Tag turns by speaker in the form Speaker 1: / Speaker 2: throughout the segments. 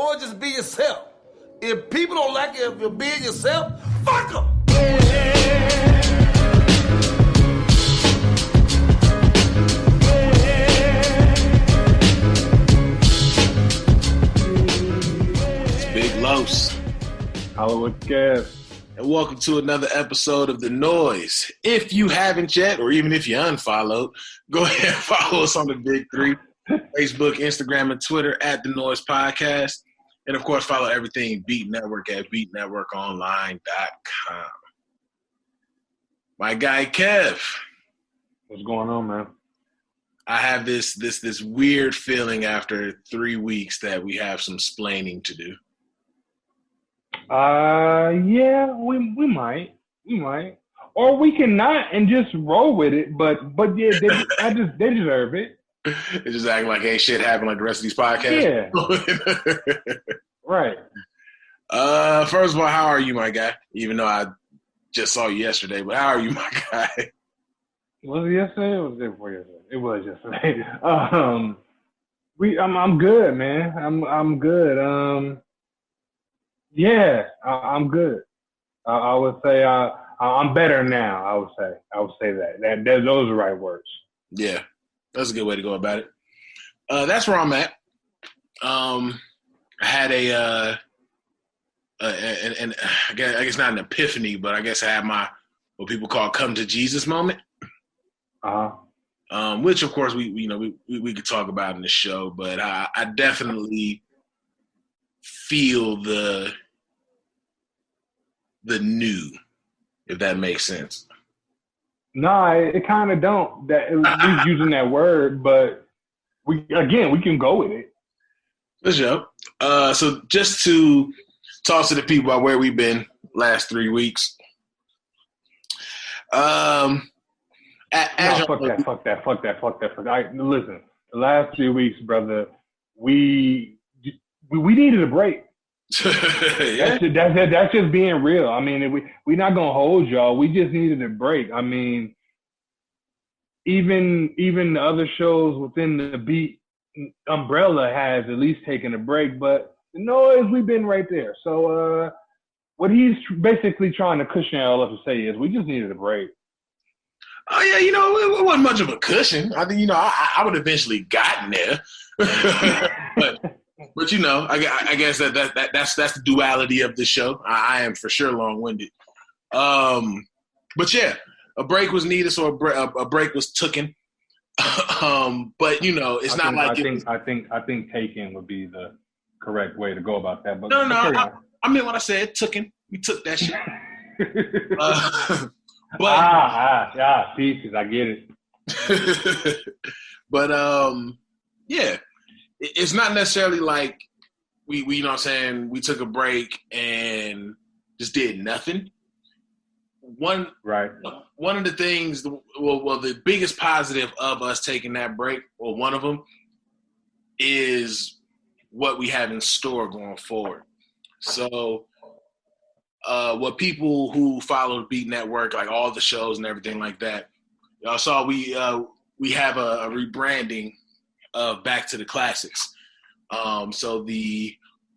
Speaker 1: or just be yourself. If people don't like it, if you're being yourself, fuck them.
Speaker 2: It's Big Los.
Speaker 3: Hollywood Kev.
Speaker 2: And welcome to another episode of The Noize. If you haven't yet, or even if you unfollowed, go ahead and follow us on the Big Three. Facebook, Instagram, and Twitter at The Noize Podcast. And, of course, follow everything Beat Network at beatnetworkonline.com. My guy, Kev.
Speaker 3: What's going on, man?
Speaker 2: I have this weird feeling after 3 weeks that we have some splaining to do.
Speaker 3: Yeah, we might, or we can not and just roll with it. But yeah, they deserve it.
Speaker 2: It's just acting like ain't shit happened like the rest of these podcasts.
Speaker 3: Yeah. Right.
Speaker 2: First of all, how are you, my guy? Even though I just saw you yesterday, but how are you, my guy?
Speaker 3: Was it yesterday or was it before yesterday? It was yesterday. I'm good, man. I'm good. Yeah, I'm good. I would say I'm better now. I would say that. Those are the right words.
Speaker 2: Yeah, that's a good way to go about it. That's where I'm at. I had and I guess not an epiphany, but I guess I had my what people call come to Jesus moment. Which of course we could talk about in the show, but I definitely feel the new, if that makes sense.
Speaker 3: No, it kind of don't. That we're using that word, but we can go with it.
Speaker 2: Let's go. So just to talk to the people about where we've been last 3 weeks.
Speaker 3: Fuck that. Listen, the last 3 weeks, brother, we needed a break.
Speaker 2: Yeah.
Speaker 3: That's just being real. I mean, we're not gonna hold y'all. We just needed a break. I mean, even the other shows within the Beat umbrella has at least taken a break, but the Noize, we've been right there. So what he's basically trying to cushion all up to say is we just needed a break.
Speaker 2: Oh yeah, it wasn't much of a cushion. I think I would have eventually gotten there, but I guess that's the duality of the show. I am for sure long-winded, but yeah, a break was needed, so a break was taken. But it's not like
Speaker 3: I think taken would be the correct way to go about that. But
Speaker 2: no, I mean what I said. Taken, we took that shit.
Speaker 3: But pieces, I get it.
Speaker 2: But yeah, it's not necessarily like we you know what I'm saying, we took a break and just did nothing. One of the things, the biggest positive of us taking that break, or one of them, is what we have in store going forward. So what people who follow the Beat Network, like all the shows and everything like that, y'all saw we have a rebranding of Back to the Classics. So the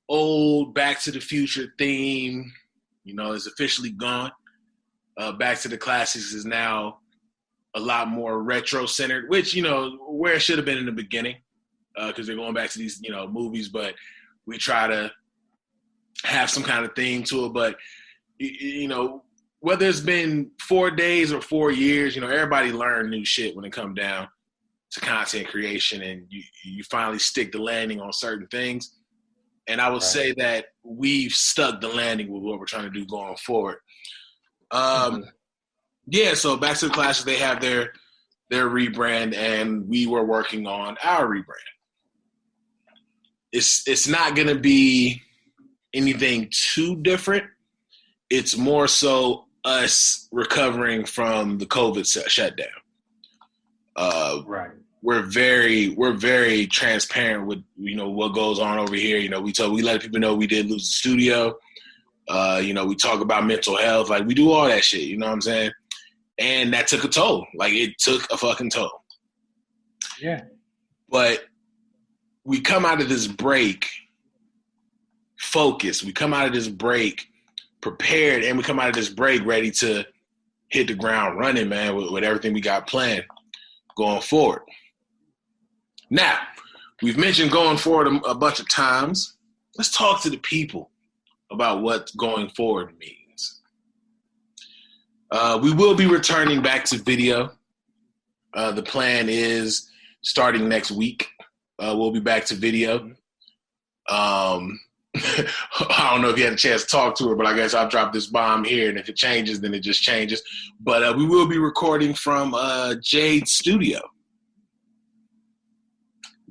Speaker 2: old Back to the Future theme, is officially gone. Back to the Classics is now a lot more retro-centered, which, where it should have been in the beginning, because they're going back to these, movies, but we try to have some kind of theme to it. But, whether it's been 4 days or 4 years, everybody learned new shit when it comes down to content creation, and you finally stick the landing on certain things. And I would say that we've stuck the landing with what we're trying to do going forward. Yeah, so Back to the Classics, they have their rebrand, and we were working on our rebrand. It's not going to be anything too different. It's more so us recovering from the COVID shutdown. We're very transparent with what goes on over here. We let people know we did lose the studio. We talk about mental health. Like, we do all that shit, you know what I'm saying? And that took a toll. Like, it took a fucking toll.
Speaker 3: Yeah.
Speaker 2: But we come out of this break focused. We come out of this break prepared, and we come out of this break ready to hit the ground running, man, with everything we got planned going forward. Now, we've mentioned going forward a bunch of times. Let's talk to the people about what going forward means. We will be returning back to video. The plan is starting next week. We'll be back to video. I don't know if you had a chance to talk to her, but I guess I'll drop this bomb here, and if it changes, then it just changes. But we will be recording from Jade's studio.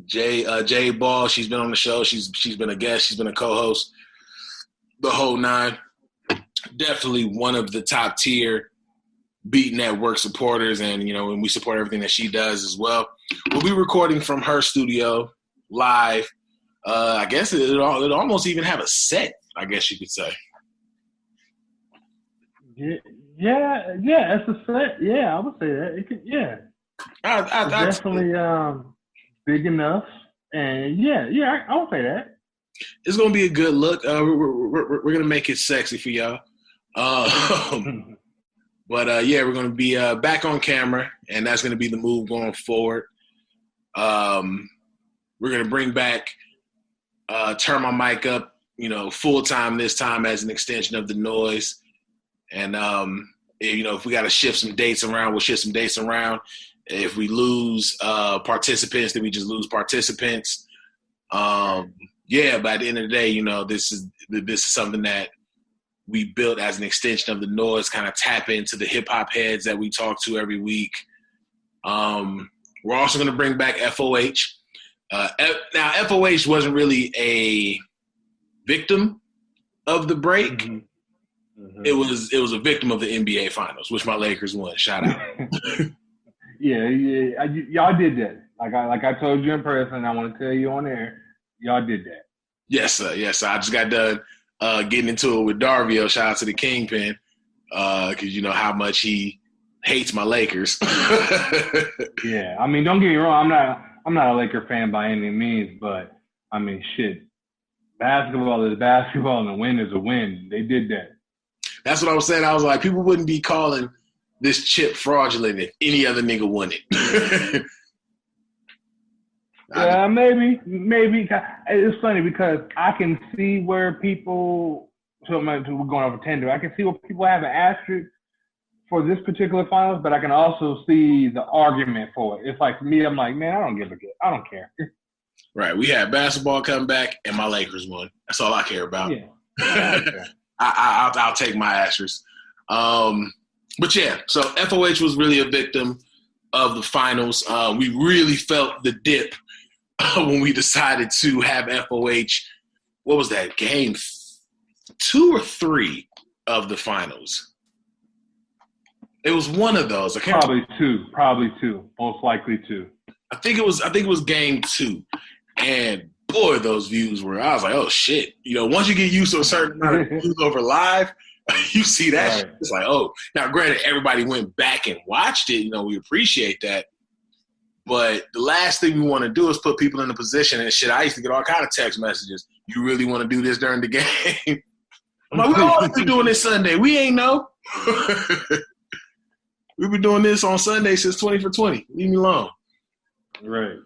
Speaker 2: Jade Ball, she's been on the show. She's been a guest. She's been a co-host. The whole nine. Definitely one of the top tier Beat Network supporters, and and we support everything that she does as well. We'll be recording from her studio live. I guess it almost even have a set, I guess you could say.
Speaker 3: Yeah, it's a set. Yeah, I would say that. It could, yeah.
Speaker 2: I
Speaker 3: definitely big enough, and I would say that.
Speaker 2: It's gonna be a good look. We're gonna make it sexy for y'all. But we're gonna be back on camera, and that's gonna be the move going forward. We're gonna bring back. Turn my mic up, full time this time as an extension of the Noize. And, if we got to shift some dates around, we'll shift some dates around. If we lose participants, then we just lose participants. But at the end of the day, this is something that we built as an extension of the Noize, kind of tap into the hip hop heads that we talk to every week. We're also going to bring back FOH. Now, FOH wasn't really a victim of the break. Mm-hmm. It was a victim of the NBA Finals, which my Lakers won. Shout out.
Speaker 3: Yeah. Y'all did that. Like I told you in person, I want to tell you on air, y'all did that.
Speaker 2: Yes, sir. Yes, sir. I just got done getting into it with Darville. Shout out to the Kingpin, because you know how much he hates my Lakers.
Speaker 3: Yeah, I mean, don't get me wrong. I'm not a Laker fan by any means, but I mean, shit. Basketball is basketball, and a win is a win. They did that.
Speaker 2: That's what I was saying. I was like, people wouldn't be calling this chip fraudulent if any other nigga won it.
Speaker 3: Yeah, maybe. It's funny because I can see where people. So we're going over tender. I can see where people have an asterisk for this particular finals, but I can also see the argument for it. It's like, for me, I'm like, man, I don't care.
Speaker 2: Right. We had basketball come back, and my Lakers won. That's all I care about.
Speaker 3: Yeah.
Speaker 2: I'll take my asterisk. But yeah, so FOH was really a victim of the finals. We really felt the dip when we decided to have FOH. What was that, game 2 or 3 of the finals? It was one of those.
Speaker 3: Probably two. Most likely 2.
Speaker 2: I think it was game 2. And boy, those views were, I was like, oh shit. Once you get used to a certain amount of views over live, you see that
Speaker 3: right.
Speaker 2: Shit. It's like, oh. Now granted, everybody went back and watched it. We appreciate that. But the last thing we want to do is put people in a position, and shit, I used to get all kind of text messages. You really want to do this during the game? I'm like, we always been doing this Sunday. We ain't know. We've been doing this on Sunday since 20 for 20. Leave me alone.
Speaker 3: Right.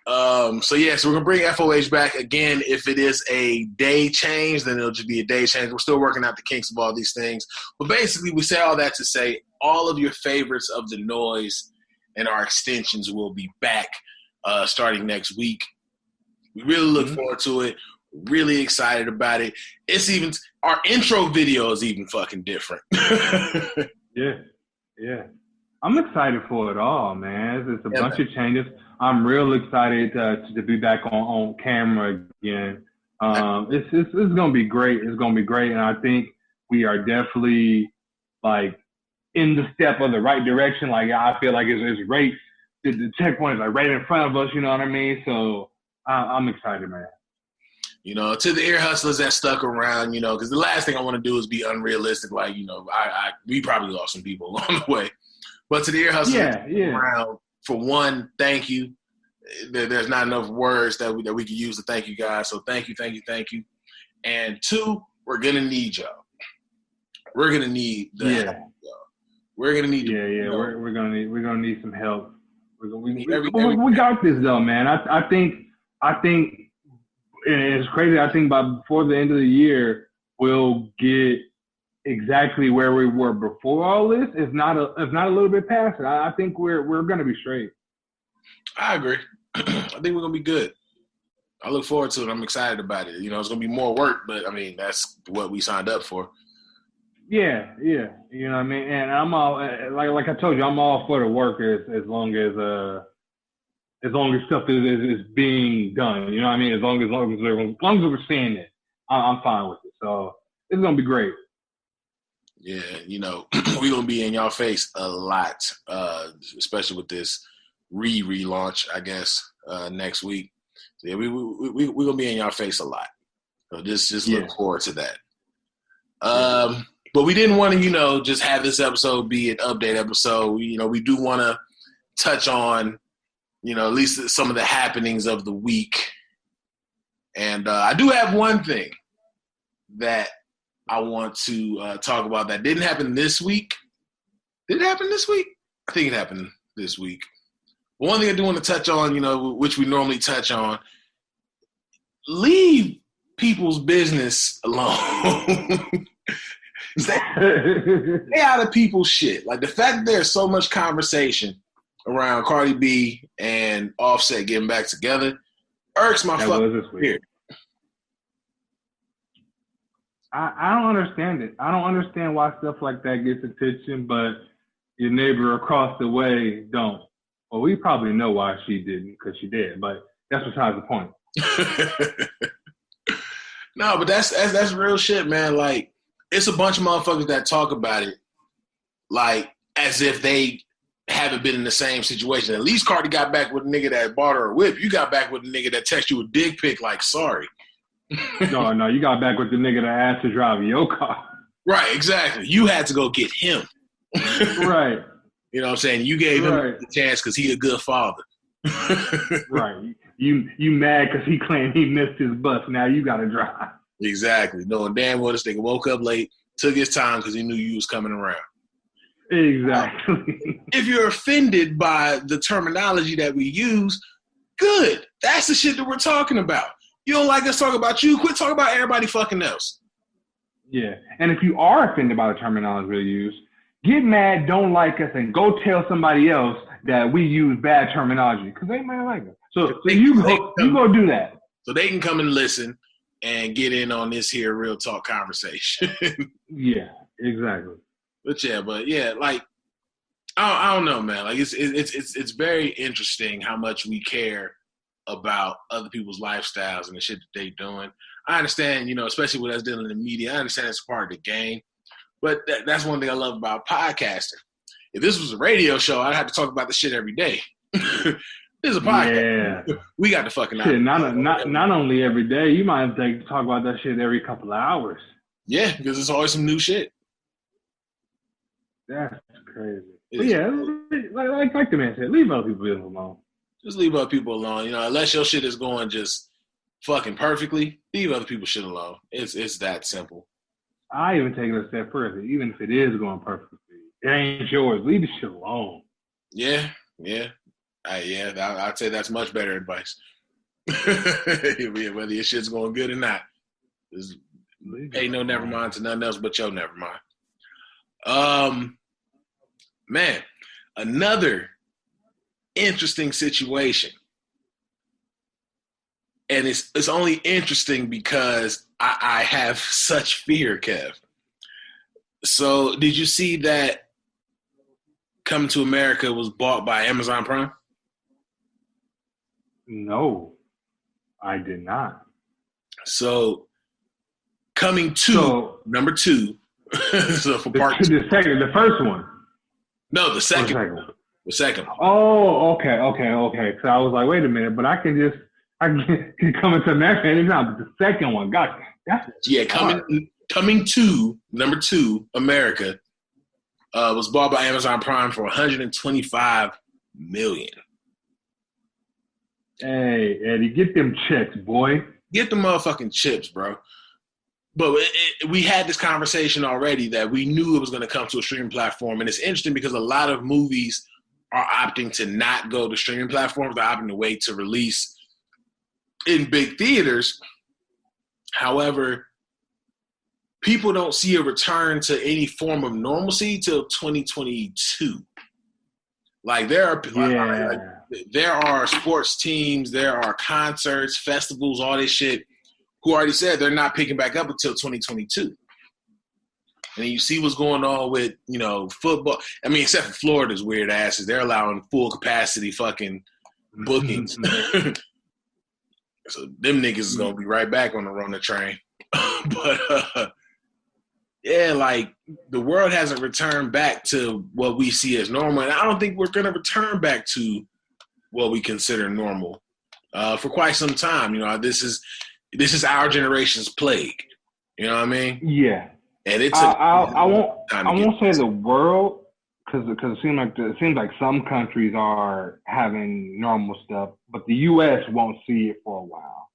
Speaker 2: So we're going to bring FOH back. Again, if it is a day change, then it'll just be a day change. We're still working out the kinks of all these things. But basically, we say all that to say all of your favorites of the Noize and our extensions will be back starting next week. We really look forward to it. Really excited about it. It's even – our intro video is even fucking different.
Speaker 3: Yeah. I'm excited for it all, man. It's a bunch of changes. I'm real excited to be back on camera again. It's going to be great. It's going to be great. And I think we are definitely, like, in the step of the right direction. Like, I feel like it's right. The checkpoint is, like, right in front of us, you know what I mean? So I'm excited, man.
Speaker 2: To the ear hustlers that stuck around, because the last thing I want to do is be unrealistic. Like, we probably lost some people along the way. But to the ear hustlers around, for one, thank you. There's not enough words that we can use to thank you guys. So thank you. And 2, we're gonna need y'all. We're gonna need the help, y'all. We're gonna need.
Speaker 3: We're gonna need some help. We got this though, man. I think, and it's crazy. I think before the end of the year, we'll get exactly where we were before all this. If not a little bit past it. I think we're gonna be straight.
Speaker 2: I agree. I think we're gonna be good. I look forward to it. I'm excited about it. You know, it's gonna be more work, but I mean, that's what we signed up for.
Speaker 3: Yeah. You know what I mean? And I'm all like I told you, I'm all for the workers as long as stuff is being done. You know what I mean? As long as we're seeing it, I'm fine with it. So it's gonna be great.
Speaker 2: Yeah, you know, we're gonna be in y'all face a lot, especially with this relaunch, I guess, next week. So yeah, we're gonna be in y'all face a lot. So just look forward to that. But we didn't want to, you know, just have this episode be an update episode. We do want to touch on, you know, at least some of the happenings of the week. And I do have one thing that I want to talk about that didn't happen this week. Did it happen this week? I think it happened this week. But one thing I do want to touch on, you know, which we normally touch on, leave people's business alone. Stay out of people's shit. Like the fact that there's so much conversation around Cardi B and Offset getting back together irks my fucking spirit.
Speaker 3: I don't understand it. I don't understand why stuff like that gets attention, but your neighbor across the way don't. Well, we probably know why she didn't, because she did, but that's besides the point.
Speaker 2: No, but that's real shit, man. Like, it's a bunch of motherfuckers that talk about it like as if they haven't been in the same situation. At least Cardi got back with a nigga that bought her a whip. You got back with a nigga that texted you a dick pic like, sorry.
Speaker 3: No, you got back with the nigga that asked to drive your car.
Speaker 2: Right, exactly. You had to go get him.
Speaker 3: Right.
Speaker 2: You know what I'm saying? You gave him a chance because he a good father.
Speaker 3: Right. You mad because he claimed he missed his bus. Now you got to drive.
Speaker 2: Exactly. Knowing damn well this nigga woke up late, took his time because he knew you was coming around.
Speaker 3: Exactly.
Speaker 2: If you're offended by the terminology that we use, good. That's the shit that we're talking about. You don't like us talking about you, quit talking about everybody fucking else.
Speaker 3: Yeah. And if you are offended by the terminology we use, get mad, don't like us, and go tell somebody else that we use bad terminology because they might like us. So you go do that.
Speaker 2: So they can come and listen and get in on this here real talk conversation.
Speaker 3: Yeah, exactly.
Speaker 2: But yeah, like I don't know, man. Like it's very interesting how much we care about other people's lifestyles and the shit that they doing. I understand, you know, especially with us dealing in the media. I understand it's part of the game, but that's one thing I love about podcasting. If this was a radio show, I'd have to talk about the shit every day. This is a podcast. Yeah. We got the fucking
Speaker 3: shit. Not only every day, you might have to talk about that shit every couple of hours.
Speaker 2: Yeah, because there's always some new shit.
Speaker 3: That's crazy. But yeah, like the man said, leave other people alone.
Speaker 2: Just leave other people alone. You know, unless your shit is going just fucking perfectly, leave other people's shit alone. It's that simple.
Speaker 3: I even take it a step further. Even if it is going perfectly, it ain't yours. Leave the shit alone.
Speaker 2: Yeah. I'd say that's much better advice. Whether your shit's going good or not, just pay no never mind to nothing else but your never mind. Man, another interesting situation, and it's only interesting because I have such fear, Kev. So, did you see that Coming to America was bought by Amazon Prime?
Speaker 3: No, I did not.
Speaker 2: So, Coming to number 2. So for part 2.
Speaker 3: The first one.
Speaker 2: No, the second one. The second one.
Speaker 3: Oh, okay. So I was like, wait a minute, but I can come into America anytime. But the second one, gotcha.
Speaker 2: Coming to number 2, America, was bought by Amazon Prime for $125 million.
Speaker 3: Hey, Eddie, get them checks, boy.
Speaker 2: Get the motherfucking chips, bro. But we had this conversation already that we knew it was going to come to a streaming platform. And it's interesting because a lot of movies are opting to not go to streaming platforms. They're opting to wait to release in big theaters. However, people don't see a return to any form of normalcy till 2022. Like there are sports teams, there are concerts, festivals, all this shit, who already said they're not picking back up until 2022. And you see what's going on with, football. I mean, except for Florida's weird asses. They're allowing full capacity fucking bookings. So them niggas is going to be right back on the Rona train. But, yeah, like the world hasn't returned back to what we see as normal. And I don't think we're going to return back to what we consider normal for quite some time. This is our generation's plague. You know what I mean?
Speaker 3: Yeah.
Speaker 2: And it's
Speaker 3: I won't say the world because it seems like some countries are having normal stuff, but the U.S. won't see it for a while.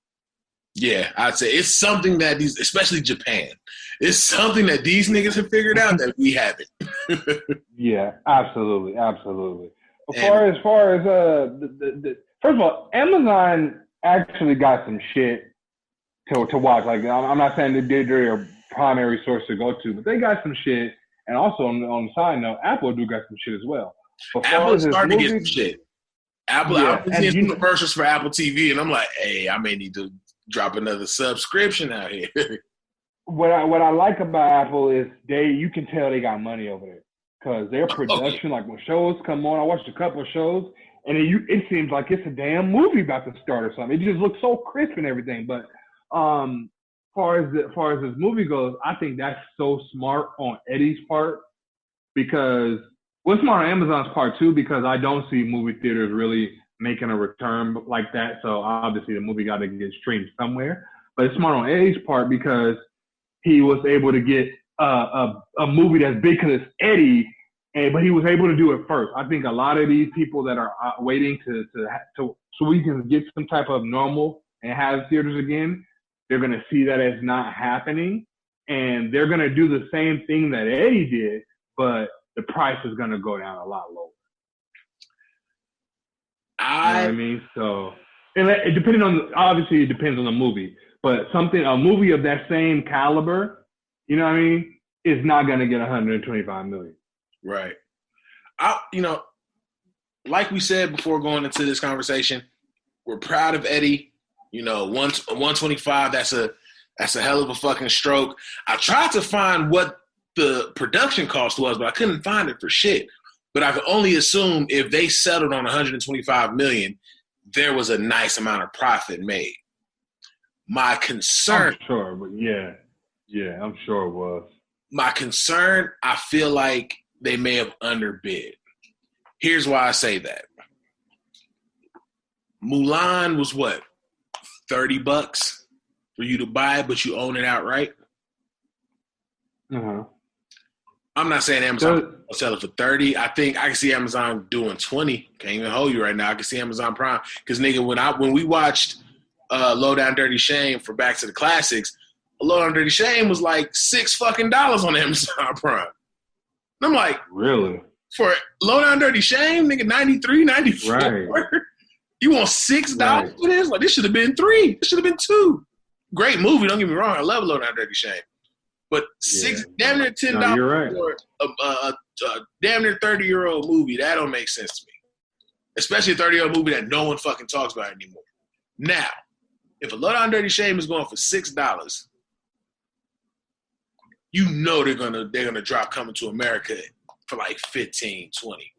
Speaker 2: Yeah, I'd say it's something that especially Japan, it's something that these niggas have figured out that we haven't.
Speaker 3: Yeah, absolutely. As far as first of all, Amazon actually got some shit to watch. Like I'm not saying they're a primary source to go to, but they got some shit. And also on the side note, Apple do got some shit as well.
Speaker 2: Apple starting to get some shit. I've been seeing some commercials for Apple TV, and I'm like, hey, I may need to drop another subscription out here.
Speaker 3: What I like about Apple is you can tell they got money over there because their production, like when shows come on, I watched a couple of shows, and it seems like it's a damn movie about to start or something. It just looks so crisp and everything. But far as this movie goes, I think that's so smart on Eddie's part because it's smart on Amazon's part too because I don't see movie theaters really making a return like that. So obviously the movie got to get streamed somewhere. But it's smart on Eddie's part because he was able to get a movie that's big because it's Eddie, but he was able to do it first. I think a lot of these people that are waiting to so we can get some type of normal and have theaters again, they're going to see that as not happening, and they're going to do the same thing that Eddie did, but the price is going to go down a lot lower. You know what I mean? So, and it depends on the movie, but a movie of that same caliber, you know what I mean, is not going to get $125 million.
Speaker 2: Right. Like we said before going into this conversation, we're proud of Eddie. 125, that's a hell of a fucking stroke. I tried to find what the production cost was, but I couldn't find it for shit. But I could only assume if they settled on $125 million, there was a nice amount of profit made. My concern...
Speaker 3: I'm sure, but yeah, I'm sure it was.
Speaker 2: My concern, I feel like they may have underbid. Here's why I say that. Mulan was what? $30 for you to buy, but you own it outright?
Speaker 3: Uh-huh.
Speaker 2: I'm not saying Amazon will sell it for 30. I think I can see Amazon doing 20. Can't even hold you right now. I can see Amazon Prime. Because, nigga, when we watched Low Down Dirty Shame for Back to the Classics, Low Down Dirty Shame was like $6 fucking on Amazon Prime. And I'm like,
Speaker 3: really? For
Speaker 2: Low Down Dirty Shame, nigga, 93, 94? Right. You want $6 for this? Like, this should have been $3. This should have been $2. Great movie, don't get me wrong. I love Low Down Dirty Shame. But damn near $10 for a damn near 30-year-old movie, that don't make sense to me. Especially a 30-year-old movie that no one fucking talks about anymore. Now, if a Low Down Dirty Shame is going for $6, you know they're gonna drop Coming to America for like 15, 20.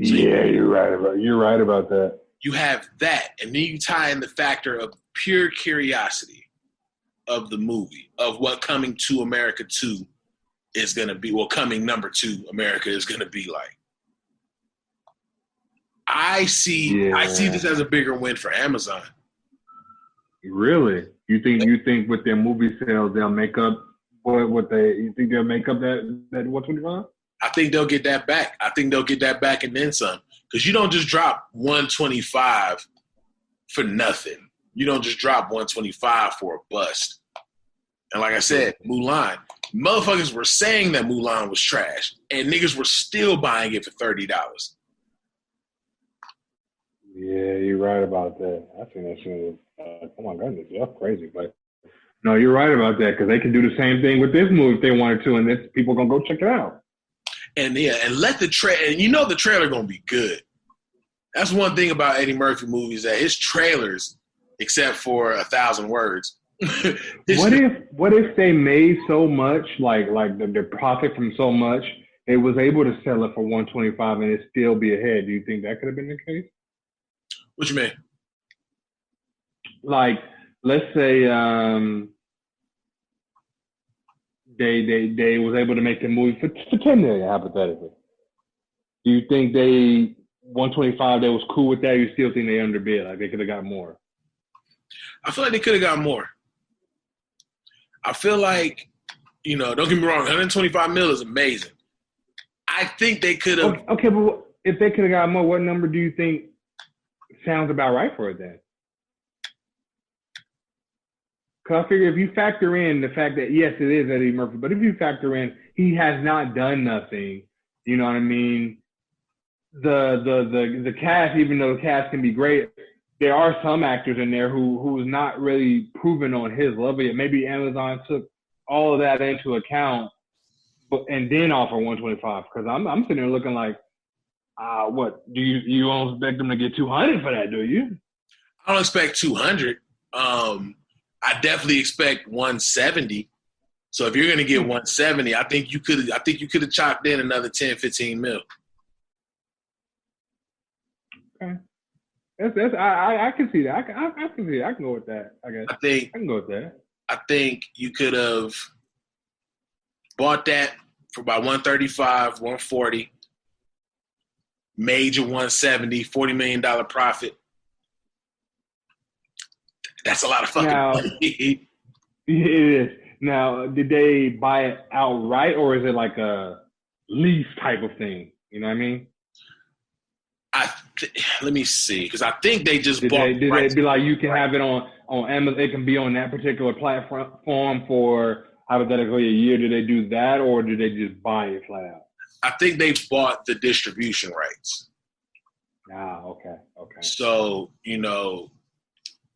Speaker 2: So
Speaker 3: you're right about that.
Speaker 2: You have that, and then you tie in the factor of pure curiosity of the movie, of what Coming to America 2 is going to be, well, Coming number 2 America is going to be like. I see this as a bigger win for Amazon.
Speaker 3: Really? You think with their movie sales they'll make up you think they'll make up that 125?
Speaker 2: I think they'll get that back. I think they'll get that back and then some. Because you don't just drop 125 for nothing. You don't just drop 125 for a bust. And like I said, Mulan. Motherfuckers were saying that Mulan was trash, and niggas were still buying it for $30.
Speaker 3: Yeah, you're right about that. I think that shit was, oh my goodness, that's crazy. But no, you're right about that because they can do the same thing with this movie if they wanted to, and this, people gonna go check it out.
Speaker 2: And yeah, and let the and you know the trailer gonna be good. That's one thing about Eddie Murphy movies, that his trailers, except for 1,000 words.
Speaker 3: What if they made so much, like the profit from so much, it was able to sell it for $125 and it still be ahead? Do you think that could have been the case?
Speaker 2: What you mean?
Speaker 3: Like, let's say they was able to make the movie for $10 million, hypothetically. Do you think they $125? They was cool with that? Or you still think they underbid? Like they could have got more?
Speaker 2: I feel like they could have got more. I feel like, don't get me wrong, $125 million is amazing. I think they could have.
Speaker 3: Okay, but if they could have got more, what number do you think sounds about right for it then? Because I figure if you factor in the fact that, yes, it is Eddie Murphy, but if you factor in he has not done nothing, you know what I mean? The cast, even though the cast can be great, there are some actors in there who is not really proven on his level yet. Maybe Amazon took all of that into account, and then offer 125. Because I'm sitting there looking like, what do you don't expect them to get 200 for that? Do you?
Speaker 2: I don't expect 200. I definitely expect 170. So if you're going to get 170, I think you could have chopped in another 10, 15 mil.
Speaker 3: Okay. I can see that. I can see that. I can go with that, I guess. I can go with that.
Speaker 2: I think you could have bought that for about 135, 140, made your 170, $40 million profit. That's a lot of fucking money.
Speaker 3: It is. Now, did they buy it outright, or is it like a lease type of thing? You know what I mean?
Speaker 2: Let me see, because I think they just bought.
Speaker 3: Did they be like, you can have it on Amazon? It can be on that particular platform for hypothetically a year. Did they do that, or did they just buy it flat out?
Speaker 2: I think they bought the distribution rights.
Speaker 3: Okay.
Speaker 2: So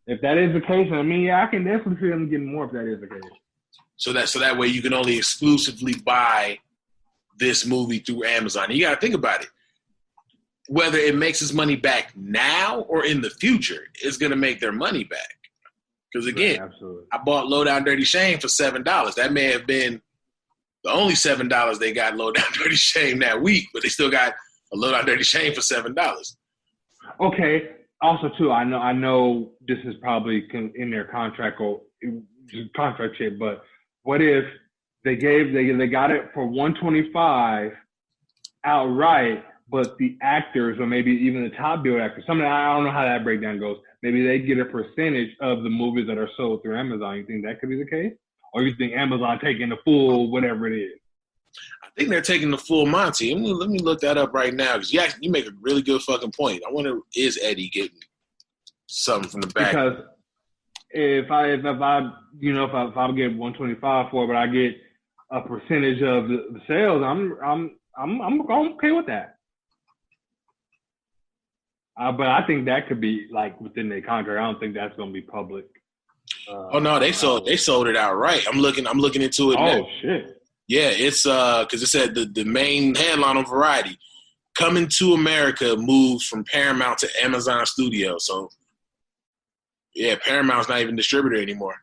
Speaker 3: if that is the case, I mean, yeah, I can definitely see them getting more if that is the case.
Speaker 2: So that way you can only exclusively buy this movie through Amazon. And you got to think about it. Whether it makes its money back now or in the future, it's going to make their money back. Because again,
Speaker 3: right,
Speaker 2: I bought Low Down Dirty Shame for $7. That may have been the only $7 they got Low Down Dirty Shame that week, but they still got a Low Down Dirty Shame for $7. Okay.
Speaker 3: Also, too, I know this is probably in their contract or contract shit, but what if they got it for $125 outright, but the actors or maybe even the top bill actors, I don't know how that breakdown goes. Maybe they get a percentage of the movies that are sold through Amazon. You think that could be the case? Or you think Amazon taking the full whatever it is?
Speaker 2: I think they're taking the full Monty. Let me look that up right now, because you make a really good fucking point. I wonder, is Eddie getting something from the back?
Speaker 3: Because if I get 125 for it, but I get a percentage of the sales, I'm okay with that. But I think that could be like within their contract. I don't think that's going to be public.
Speaker 2: No, they sold it outright. I'm looking into it now.
Speaker 3: Oh shit.
Speaker 2: Yeah, it's because it said the main headline on Variety, Coming to America moves from Paramount to Amazon Studios. So yeah, Paramount's not even distributor anymore.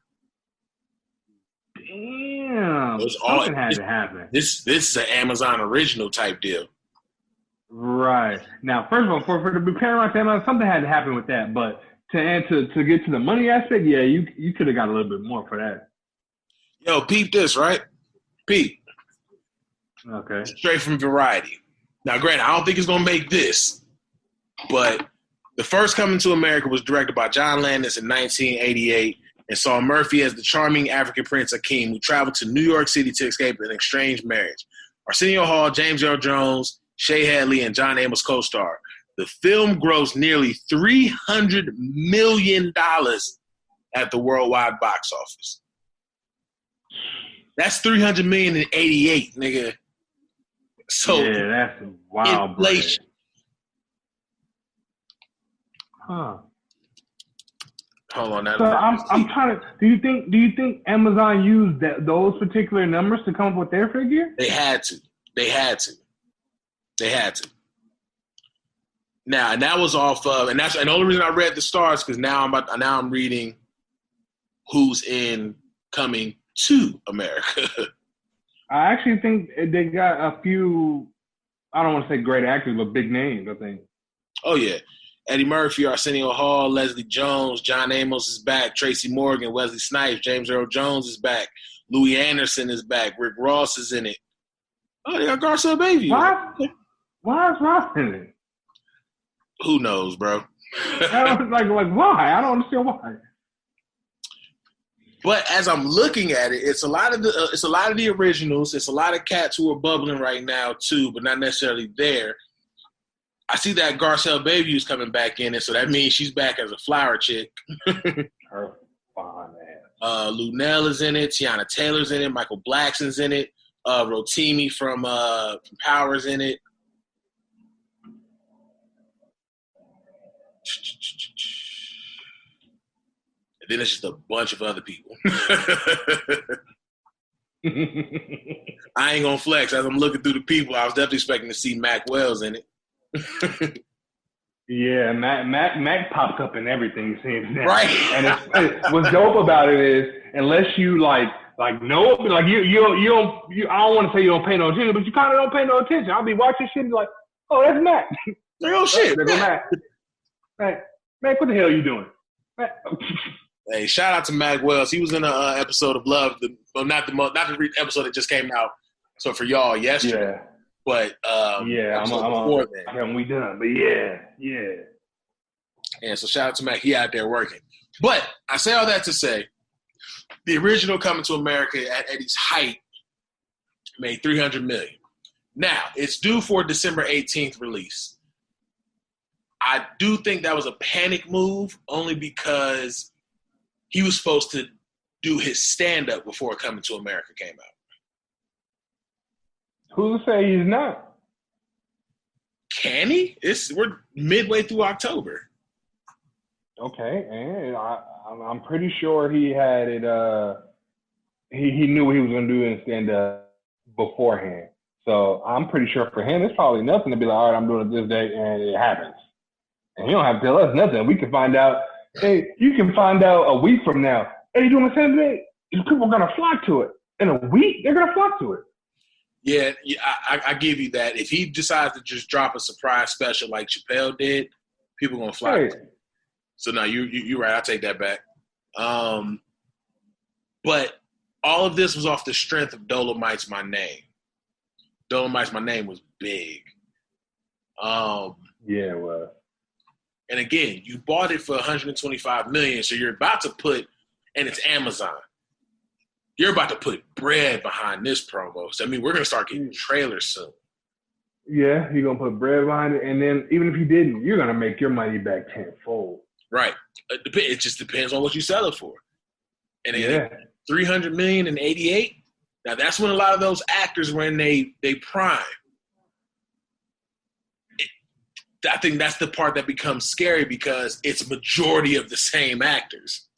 Speaker 3: Damn, something had to happen.
Speaker 2: This is an Amazon original type deal.
Speaker 3: Right. Now, first of all, for the Paramount to Amazon, something had to happen with that. But to get to the money aspect, yeah, you could have got a little bit more for that.
Speaker 2: Yo, peep this, right? Peep.
Speaker 3: Okay.
Speaker 2: Straight from Variety. Now, granted, I don't think it's going to make this, but the first Coming to America was directed by John Landis in 1988 and saw Murphy as the charming African Prince Akeem who traveled to New York City to escape an estranged marriage. Arsenio Hall, James Earl Jones, Shay Hadley, and John Amos co-star. The film grossed nearly $300 million at the worldwide box office. That's $300 million in 88, nigga. So
Speaker 3: yeah, that's wild.
Speaker 2: inflation.
Speaker 3: Huh.
Speaker 2: Hold on. Now,
Speaker 3: So I'm trying to. Do you think Amazon used those particular numbers to come up with their figure?
Speaker 2: They had to. Now, and that was off of, and the only reason I read the stars because now I'm reading who's coming to America.
Speaker 3: I actually think they got a few. I don't want to say great actors, but big names. I think.
Speaker 2: Oh yeah. Eddie Murphy, Arsenio Hall, Leslie Jones, John Amos is back, Tracy Morgan, Wesley Snipes, James Earl Jones is back, Louis Anderson is back, Rick Ross is in it. Oh, they got Garcelle Bayview.
Speaker 3: Why is Ross in it?
Speaker 2: Who knows, bro?
Speaker 3: I was like why? I don't understand why.
Speaker 2: But as I'm looking at it, it's a lot of the originals. It's a lot of cats who are bubbling right now too, but not necessarily there. I see that Garcelle Bayview is coming back in it, so that means she's back as a flower chick.
Speaker 3: Her fine ass.
Speaker 2: Lunel is in it. Tiana Taylor's in it. Michael Blackson's in it. Rotimi from Power's in it. And then it's just a bunch of other people. I ain't gonna flex. As I'm looking through the people, I was definitely expecting to see Mac Wells in it.
Speaker 3: Yeah, Mac popped up in everything it seems now.
Speaker 2: Right.
Speaker 3: And what's dope about it is unless you like know, like you don't I don't want to say you don't pay no attention, but you kind of don't pay no attention. I'll be watching shit and be like, oh, that's Mac.
Speaker 2: Like, oh shit,
Speaker 3: there go Mac. Mac, what the hell are you doing?
Speaker 2: Hey, shout out to Mac Wells. He was in an episode of Love, not the episode that just came out. So for y'all yesterday.
Speaker 3: Yeah.
Speaker 2: But
Speaker 3: I'm we done. But yeah.
Speaker 2: And so shout out to Mac. He out there working. But I say all that to say, the original Coming to America at Eddie's height made $300 million. Now it's due for December 18th release. I do think that was a panic move, only because he was supposed to do his stand-up before Coming to America came out.
Speaker 3: Who's to say he's not?
Speaker 2: Can he? We're midway through October.
Speaker 3: Okay, and I'm pretty sure he had it. He knew what he was going to do in stand-up beforehand. So I'm pretty sure for him, it's probably nothing to be like, all right, I'm doing it this day, and it happens. And you don't have to tell us nothing. We can find out. Hey, you can find out a week from now. Hey, you doing the same day? People are going to flock to it. In a week, they're going to flock to it.
Speaker 2: Yeah, I give you that. If he decides to just drop a surprise special like Chappelle did, people are going to flock to it. So, no, you're right. I'll take that back. But all of this was off the strength of Dolomite's My Name. Dolomite's My Name was big.
Speaker 3: Yeah, it was.
Speaker 2: And again, you bought it for $125 million, so you're about to put, and it's Amazon. You're about to put bread behind this promo. So, I mean, we're going to start getting trailers soon.
Speaker 3: Yeah, you're going to put bread behind it. And then even if you didn't, you're going to make your money back tenfold.
Speaker 2: Right. It just depends on what you sell it for. And then $300 million in 88. Now, that's when a lot of those actors were in they prime. I think that's the part that becomes scary because it's majority of the same actors.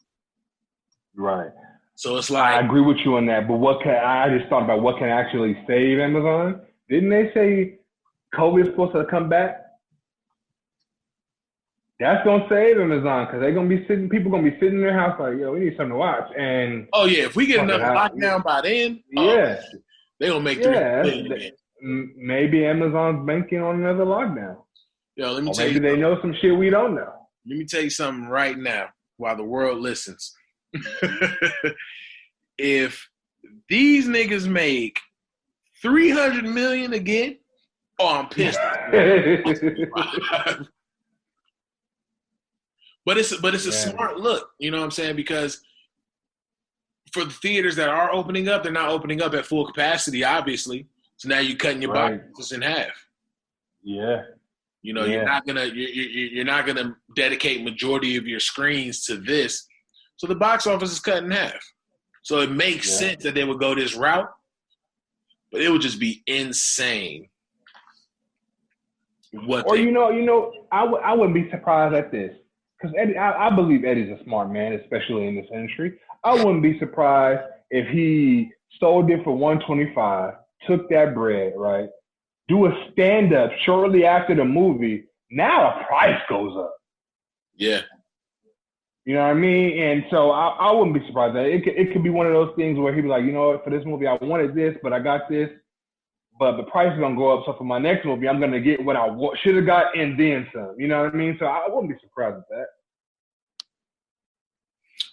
Speaker 3: Right.
Speaker 2: So it's like
Speaker 3: I agree with you on that, but I just thought about what can actually save Amazon. Didn't they say COVID is supposed to come back? That's gonna save Amazon because they're gonna be sitting. People gonna be sitting in their house like, yo, we need something to watch. And
Speaker 2: oh yeah, if we get another lockdown by then, they're gonna make $3 million again.
Speaker 3: Maybe Amazon's banking on another lockdown.
Speaker 2: Yo, let me tell
Speaker 3: maybe
Speaker 2: you.
Speaker 3: They know some shit we don't know.
Speaker 2: Let me tell you something right now, while the world listens. If these niggas make $300 million again, I'm pissed. But it's a smart look, you know what I'm saying? Because for the theaters that are opening up, they're not opening up at full capacity, obviously. So now you're cutting your box office in half.
Speaker 3: Yeah.
Speaker 2: You know, you're not gonna dedicate majority of your screens to this. So the box office is cut in half. So it makes sense that they would go this route, but it would just be insane. I
Speaker 3: wouldn't be surprised at this because Eddie, I believe Eddie's a smart man, especially in this industry. I wouldn't be surprised if he sold it for $125, took that bread, right? Do a stand-up shortly after the movie. Now the price goes up.
Speaker 2: Yeah.
Speaker 3: You know what I mean? And so I wouldn't be surprised that it could be one of those things where he'd be like, you know what, for this movie I wanted this, but I got this, but the price is gonna go up. So for my next movie, I'm gonna get what I should have got and then some. You know what I mean? So I wouldn't be surprised at that.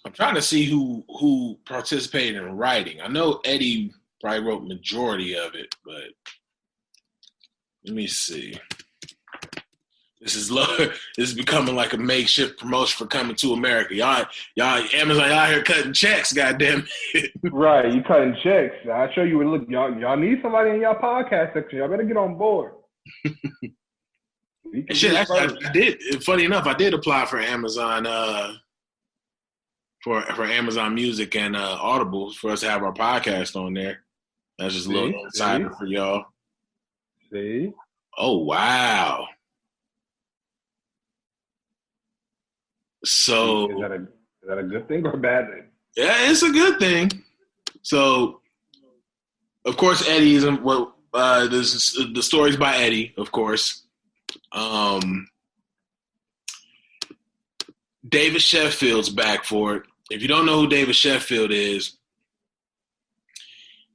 Speaker 2: I'm trying to see who participated in writing. I know Eddie probably wrote majority of it, but let me see. This is becoming like a makeshift promotion for Coming to America. Y'all, Amazon, y'all here cutting checks, goddamn it. Right,
Speaker 3: you cutting checks. I show you. Look, y'all need somebody in y'all podcast section. Y'all better get on board.
Speaker 2: Shit, I did. Funny enough, I did apply for Amazon, for Amazon Music and Audible for us to have our podcast on there. That's just a little insider for y'all.
Speaker 3: See?
Speaker 2: Oh wow. So
Speaker 3: is that a good thing or a bad thing?
Speaker 2: Yeah, it's a good thing. So, of course, Eddie is the story's by Eddie, of course. David Sheffield's back for it. If you don't know who David Sheffield is,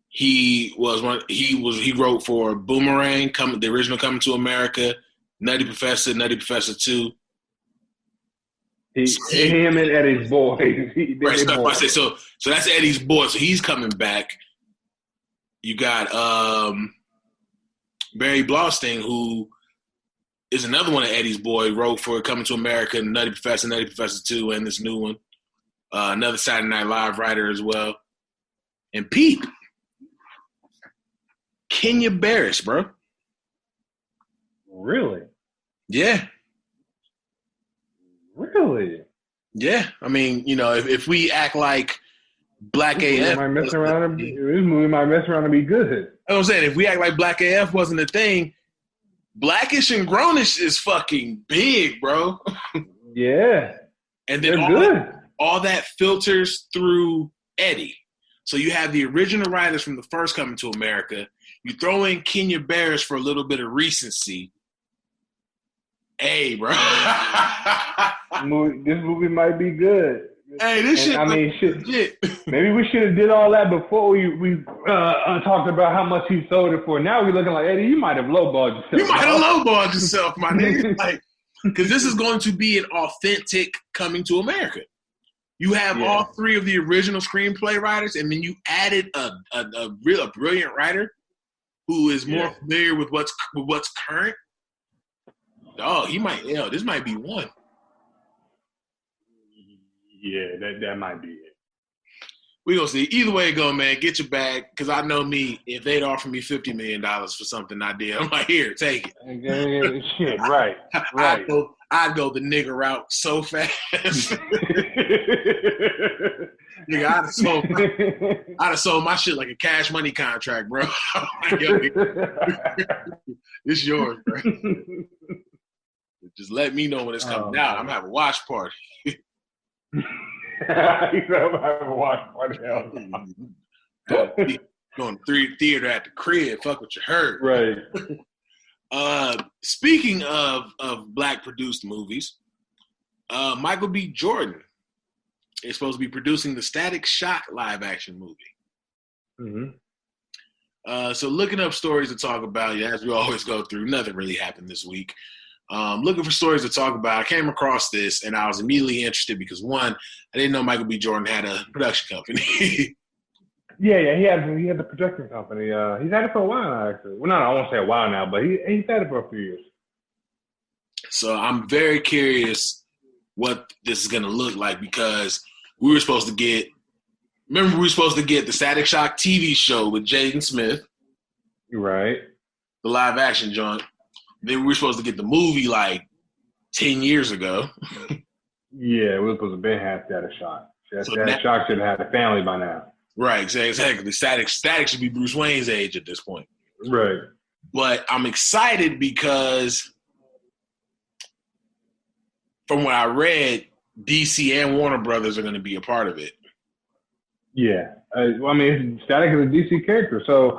Speaker 2: he wrote for Boomerang, the original Coming to America, Nutty Professor 2.
Speaker 3: Him and Eddie's boys.
Speaker 2: So that's Eddie's boy. So he's coming back. You got Barry Blaustein, who is another one of Eddie's boy, wrote for Coming to America, Nutty Professor 2, and this new one. Another Saturday Night Live writer as well. And Pete, Kenya Barris, bro.
Speaker 3: Really?
Speaker 2: Yeah.
Speaker 3: Really?
Speaker 2: Yeah. I mean, if we act like Black AF.
Speaker 3: This movie might mess around and be good.
Speaker 2: I'm saying, if we act like Black AF wasn't a thing, Blackish and Grownish is fucking big, bro.
Speaker 3: Yeah.
Speaker 2: And then all that filters through Eddie. So you have the original writers from the first Coming to America. You throw in Kenya Barris for a little bit of recency. Hey, bro.
Speaker 3: This movie might be good.
Speaker 2: Hey, this shit.
Speaker 3: Maybe we should have did all that before we talked about how much he sold it for. Now we're looking like, Eddie, you might have lowballed yourself.
Speaker 2: You might have lowballed yourself, my nigga. Because this is going to be an authentic Coming to America. You have all three of the original screenplay writers, and then you added a brilliant writer who is more familiar with what's current. Oh, this might be one.
Speaker 3: Yeah, that might be it.
Speaker 2: We gonna see. Either way it go, man, get your bag. Because I know me, if they'd offer me $50 million for something I did, I'm like, here, take
Speaker 3: it. Shit, right.
Speaker 2: I'd go the nigga route so fast. Nigga, I'd have sold my shit like a Cash Money contract, bro. It's yours, bro. Just let me know when it's coming out. I'm gonna have a watch party.
Speaker 3: You know, have a watch party.
Speaker 2: Going to theater at the crib. Fuck what you heard.
Speaker 3: Right.
Speaker 2: Speaking of black produced movies, MichaelBJordan is supposed to be producing the Static Shock live action movie.
Speaker 3: Mm-hmm.
Speaker 2: So looking up stories to talk about, as we always go through, nothing really happened this week. Looking for stories to talk about, I came across this and I was immediately interested because, one, I didn't know MichaelBJordan had a production company.
Speaker 3: Yeah, he had the production company. He's had it for a while now, actually. Well, no, I won't say a while now, but he's had it for a few years.
Speaker 2: So I'm very curious what this is going to look like because we were supposed to get the Static Shock TV show with Jaden Smith.
Speaker 3: Right.
Speaker 2: The live action joint. Then we were supposed to get the movie like 10 years ago.
Speaker 3: Yeah, we were supposed to have had Static Shock. Static Shock should have had a family by now.
Speaker 2: Right, exactly. Static should be Bruce Wayne's age at this point.
Speaker 3: Right.
Speaker 2: But I'm excited because from what I read, DC and Warner Brothers are going to be a part of it.
Speaker 3: Yeah. I mean, Static is a DC character, so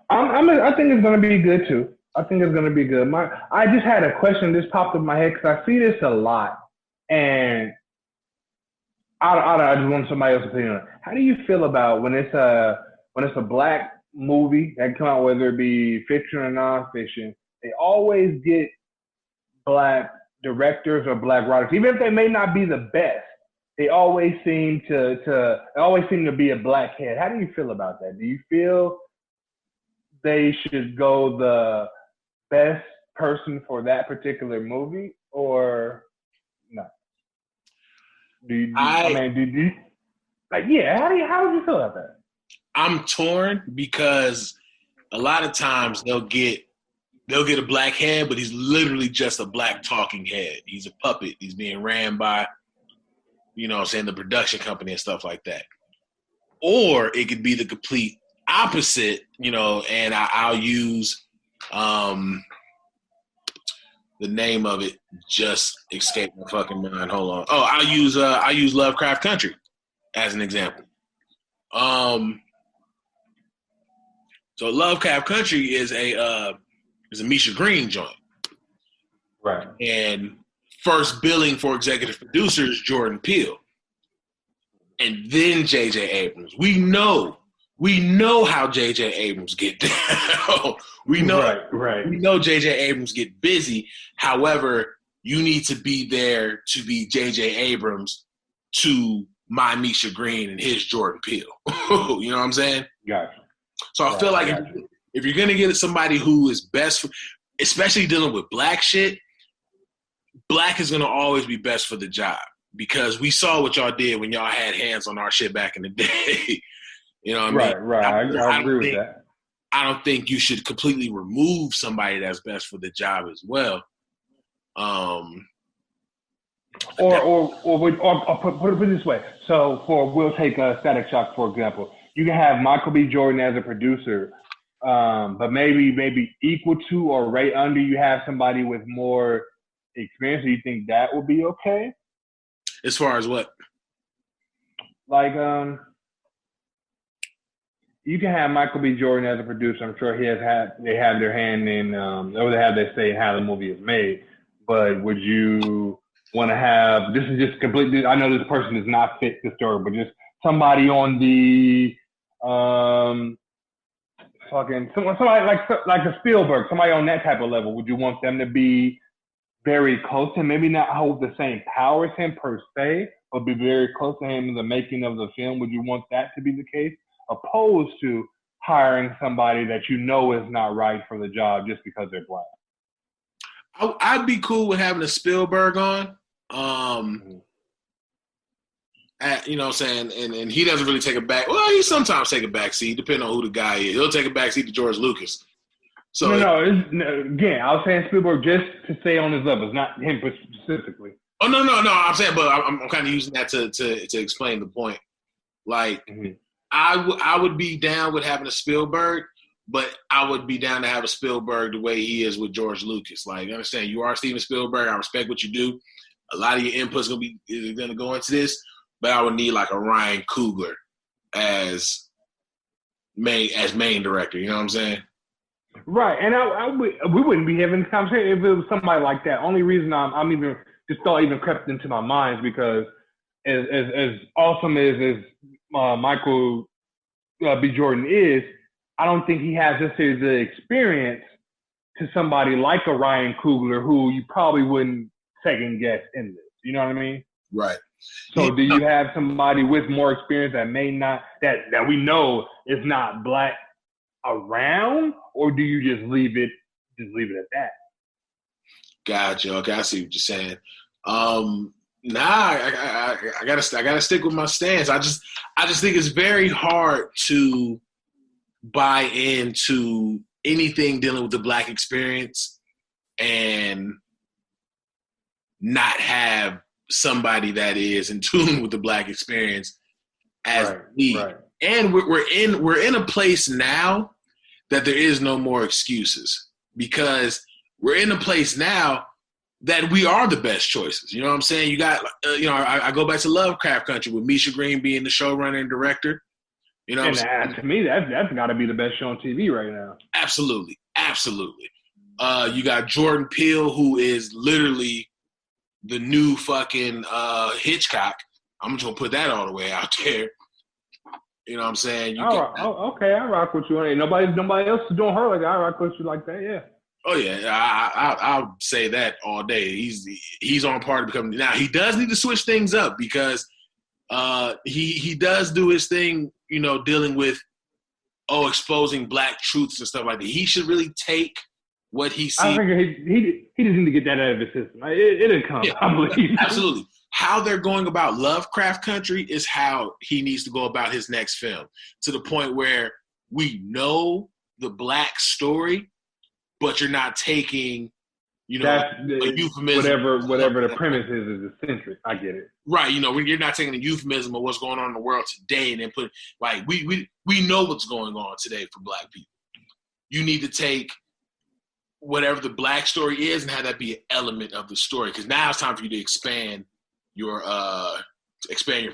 Speaker 3: I think it's going to be good too. I think it's going to be good. I just had a question. This popped up in my head because I see this a lot, and I just want somebody else's opinion on it. How do you feel about when it's a black movie that come out, whether it be fiction or nonfiction? They always get black directors or black writers, even if they may not be the best. They always seem to be a black head. How do you feel about that? Do you feel they should go the best person for that particular movie, or no? How would you feel about that?
Speaker 2: I'm torn because a lot of times they'll get a black head, but he's literally just a black talking head. He's a puppet. He's being ran by, the production company and stuff like that. Or it could be the complete opposite, and I'll use the name of it just escaped my fucking mind. Hold on. Oh, I'll use Lovecraft Country as an example. So Lovecraft Country is a Misha Green joint.
Speaker 3: Right.
Speaker 2: And first billing for executive producer is Jordan Peele. And then J.J. Abrams. We know how J.J. Abrams get down. We know J.J. Abrams get busy. However, you need to be there to be J.J. Abrams to my Misha Green and his Jordan Peele. You know what I'm saying?
Speaker 3: Gotcha.
Speaker 2: So I feel like if you're going to get somebody who is best, for, especially dealing with black shit, black is going to always be best for the job. Because we saw what y'all did when y'all had hands on our shit back in the day. You know what I mean?
Speaker 3: Right. I agree with that.
Speaker 2: I don't think you should completely remove somebody that's best for the job as well.
Speaker 3: Or put it this way. So we'll take Static Shock, for example. You can have Michael B. Jordan as a producer, but maybe equal to or right under you have somebody with more experience. Do you think that would be okay?
Speaker 2: As far as what?
Speaker 3: Like, you can have Michael B. Jordan as a producer. I'm sure they have their hand in, or they have their say in how the movie is made. But would you want to have, this is just completely, I know this person is not fit the story, but just somebody on the, somebody like a Spielberg, somebody on that type of level. Would you want them to be very close to him, maybe not hold the same power as him per se, but be very close to him in the making of the film? Would you want that to be the case, opposed to hiring somebody that you know is not right for the job just because they're black?
Speaker 2: I'd be cool with having a Spielberg on. You know what I'm saying? And he doesn't really take a back. Well, he sometimes take a back seat, depending on who the guy is. He'll take a back seat to George Lucas. So
Speaker 3: again, I was saying Spielberg just to stay on his level, not him specifically.
Speaker 2: Oh no! I'm saying, but I'm kind of using that to explain the point. Like, I would be down with having a Spielberg, but I would be down to have a Spielberg the way he is with George Lucas. Like, you understand? You are Steven Spielberg. I respect what you do. A lot of your input's gonna go into this, but I would need like a Ryan Coogler as main director. You know what I'm saying?
Speaker 3: Right, and we wouldn't be having this conversation if it was somebody like that. Only reason I'm even this thought even crept into my mind is because as awesome as Michael B. Jordan is, I don't think he has necessarily the experience to somebody like a Ryan Coogler who you probably wouldn't second guess in this. You know what I mean?
Speaker 2: Right.
Speaker 3: So do you have somebody with more experience that may not that we know is not black around, or do you just leave it at that?
Speaker 2: Gotcha. Okay, I see what you're saying. I gotta stick with my stance. I just think it's very hard to buy into anything dealing with the black experience and not have somebody that is in tune with the black experience as lead.
Speaker 3: Right.
Speaker 2: And we're in a place now that there is no more excuses, because we're in a place now that we are the best choices. You know what I'm saying? You got, I go back to Lovecraft Country with Misha Green being the showrunner and director. You know what I'm saying?
Speaker 3: To me, that's got to be the best show on TV right now.
Speaker 2: Absolutely. Absolutely. You got Jordan Peele, who is literally the new fucking Hitchcock. I'm just going to put that all the way out there. You know what I'm saying?
Speaker 3: Okay, I rock with you. Ain't nobody else is doing her like that. I rock with you like that, yeah.
Speaker 2: Oh yeah, I'll say that all day. He's on par to become. Now he does need to switch things up, because he does do his thing, dealing with exposing black truths and stuff like that. He should really take what he sees.
Speaker 3: I think he just need to get that out of his system. It'll come. Yeah, I believe.
Speaker 2: Absolutely. How they're going about Lovecraft Country is how he needs to go about his next film, to the point where we know the black story, but you're not taking, a euphemism.
Speaker 3: Whatever the premise is eccentric. I get it.
Speaker 2: Right. When you're not taking a euphemism of what's going on in the world today and then put, like, we know what's going on today for black people. You need to take whatever the black story is and have that be an element of the story, because now it's time for you to expand your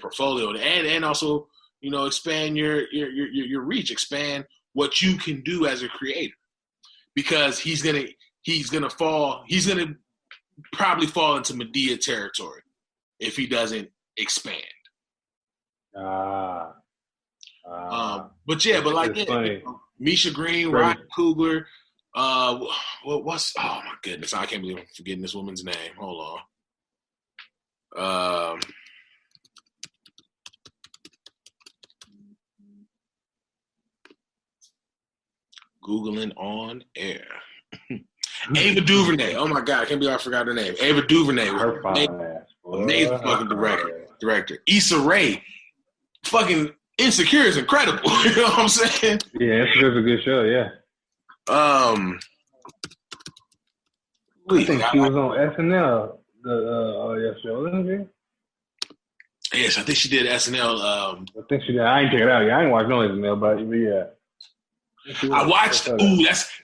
Speaker 2: portfolio and also expand your reach, expand what you can do as a creator, because he's gonna probably fall into Medea territory if he doesn't expand. But Misha Green, Ryan Coogler, oh my goodness, I can't believe I'm forgetting this woman's name. Hold on. Googling on air. Ava DuVernay. Oh my God, I can't believe I forgot her name. Ava DuVernay. Amazing fucking director. Issa Rae. Fucking Insecure is incredible. You know what I'm saying?
Speaker 3: Yeah, Insecure is a good show. Yeah. I think she was on SNL. The show, isn't she?
Speaker 2: Yes, I think she did SNL.
Speaker 3: I think she did. I ain't check it out yet. I ain't watched no SNL, but yeah.
Speaker 2: I watched.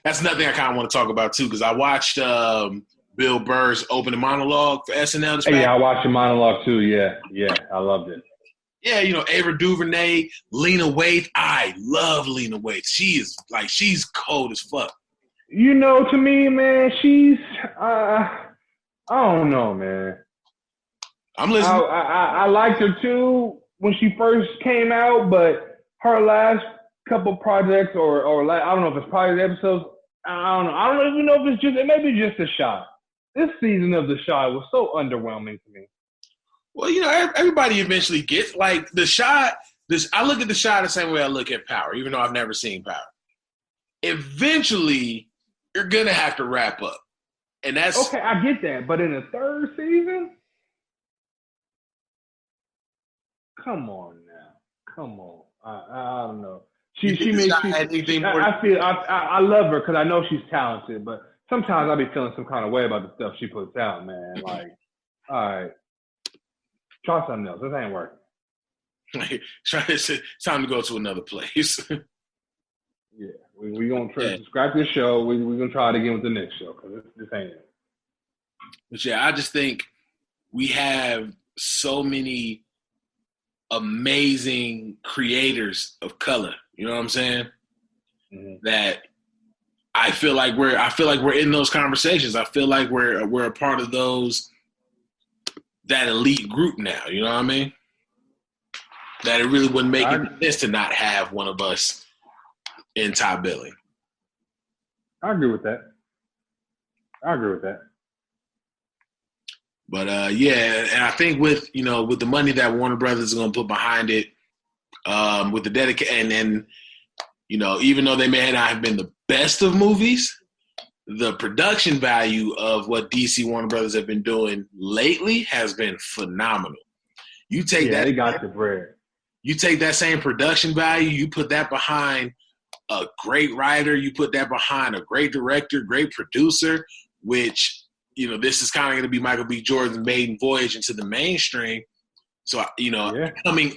Speaker 2: That's another thing I kind of want to talk about too, because I watched Bill Burr's opening monologue for SNL.
Speaker 3: Yeah, I watched the monologue too. Yeah, I loved it.
Speaker 2: Yeah, Ava DuVernay, Lena Waithe. I love Lena Waithe. She's cold as fuck.
Speaker 3: To me, man, she's. I don't know, man.
Speaker 2: I'm listening.
Speaker 3: I liked her too when she first came out, but her last couple projects or I don't know if it's probably the episodes. I don't know. I don't even know if it may be just The Shot. This season of The Shot was so underwhelming to me.
Speaker 2: Well, everybody eventually gets like The Shot. I look at The Shot the same way I look at Power, even though I've never seen Power. Eventually, you're gonna have to wrap up. And that's
Speaker 3: okay. I get that, but in the third season, come on now, come on. I don't know. I love her because I know she's talented, but sometimes I be feeling some kind of way about the stuff she puts out, man. Like, all right, try something else. This ain't working.
Speaker 2: It's time to go to another place.
Speaker 3: Yeah, we're going to scrap this show. We're going to try it again with the next show because this ain't it.
Speaker 2: But yeah, I just think we have so many amazing creators of color. You know what I'm saying? Mm-hmm. That I feel like we're in those conversations. I feel like we're a part of that elite group now. You know what I mean? That it really wouldn't make any sense to not have one of us in top billing.
Speaker 3: I agree with that.
Speaker 2: But and I think with the money that Warner Brothers is going to put behind it, with the dedication, and even though they may not have been the best of movies, the production value of what DC Warner Brothers have been doing lately has been phenomenal. You take that,
Speaker 3: they got the bread.
Speaker 2: You take that same production value, you put that behind a great writer, you put that behind a great director, great producer, which, this is kind of going to be Michael B. Jordan's maiden voyage into the mainstream. So,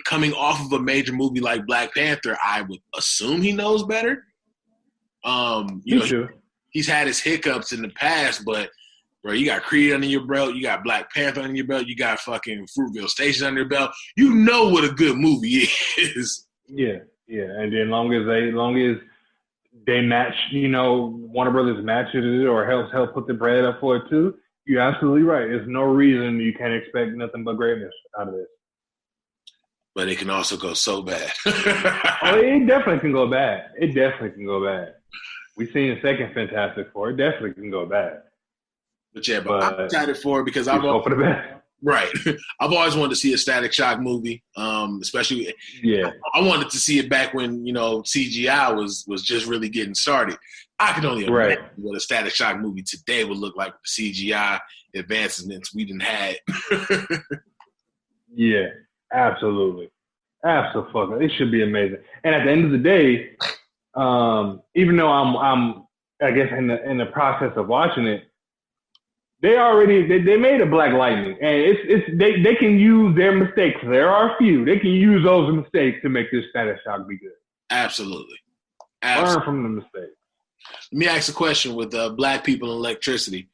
Speaker 2: coming off of a major movie like Black Panther, I would assume he knows better. He's had his hiccups in the past, but bro, you got Creed under your belt, you got Black Panther under your belt, you got fucking Fruitvale Station under your belt. You know what a good movie is.
Speaker 3: Yeah. And then long as they match, Warner Brothers matches it or help put the bread up for it too. You're absolutely right. There's no reason you can't expect nothing but greatness out of this.
Speaker 2: But it can also go so bad.
Speaker 3: It definitely can go bad. We've seen the second Fantastic Four. It definitely can go bad.
Speaker 2: But I'm excited for it because I've always wanted to see a Static Shock movie. Especially, I wanted to see it back when CGI was just really getting started. I can only imagine what a Static Shock movie today would look like with the CGI advancements we didn't had.
Speaker 3: Yeah, absolutely. Absolutely. It should be amazing. And at the end of the day, even though I'm I guess in the process of watching it, they made a Black Lightning, and they can use their mistakes. There are a few. They can use those mistakes to make this Static Shock be good.
Speaker 2: Absolutely.
Speaker 3: Learn from the mistakes.
Speaker 2: Let me ask a question with Black people and electricity.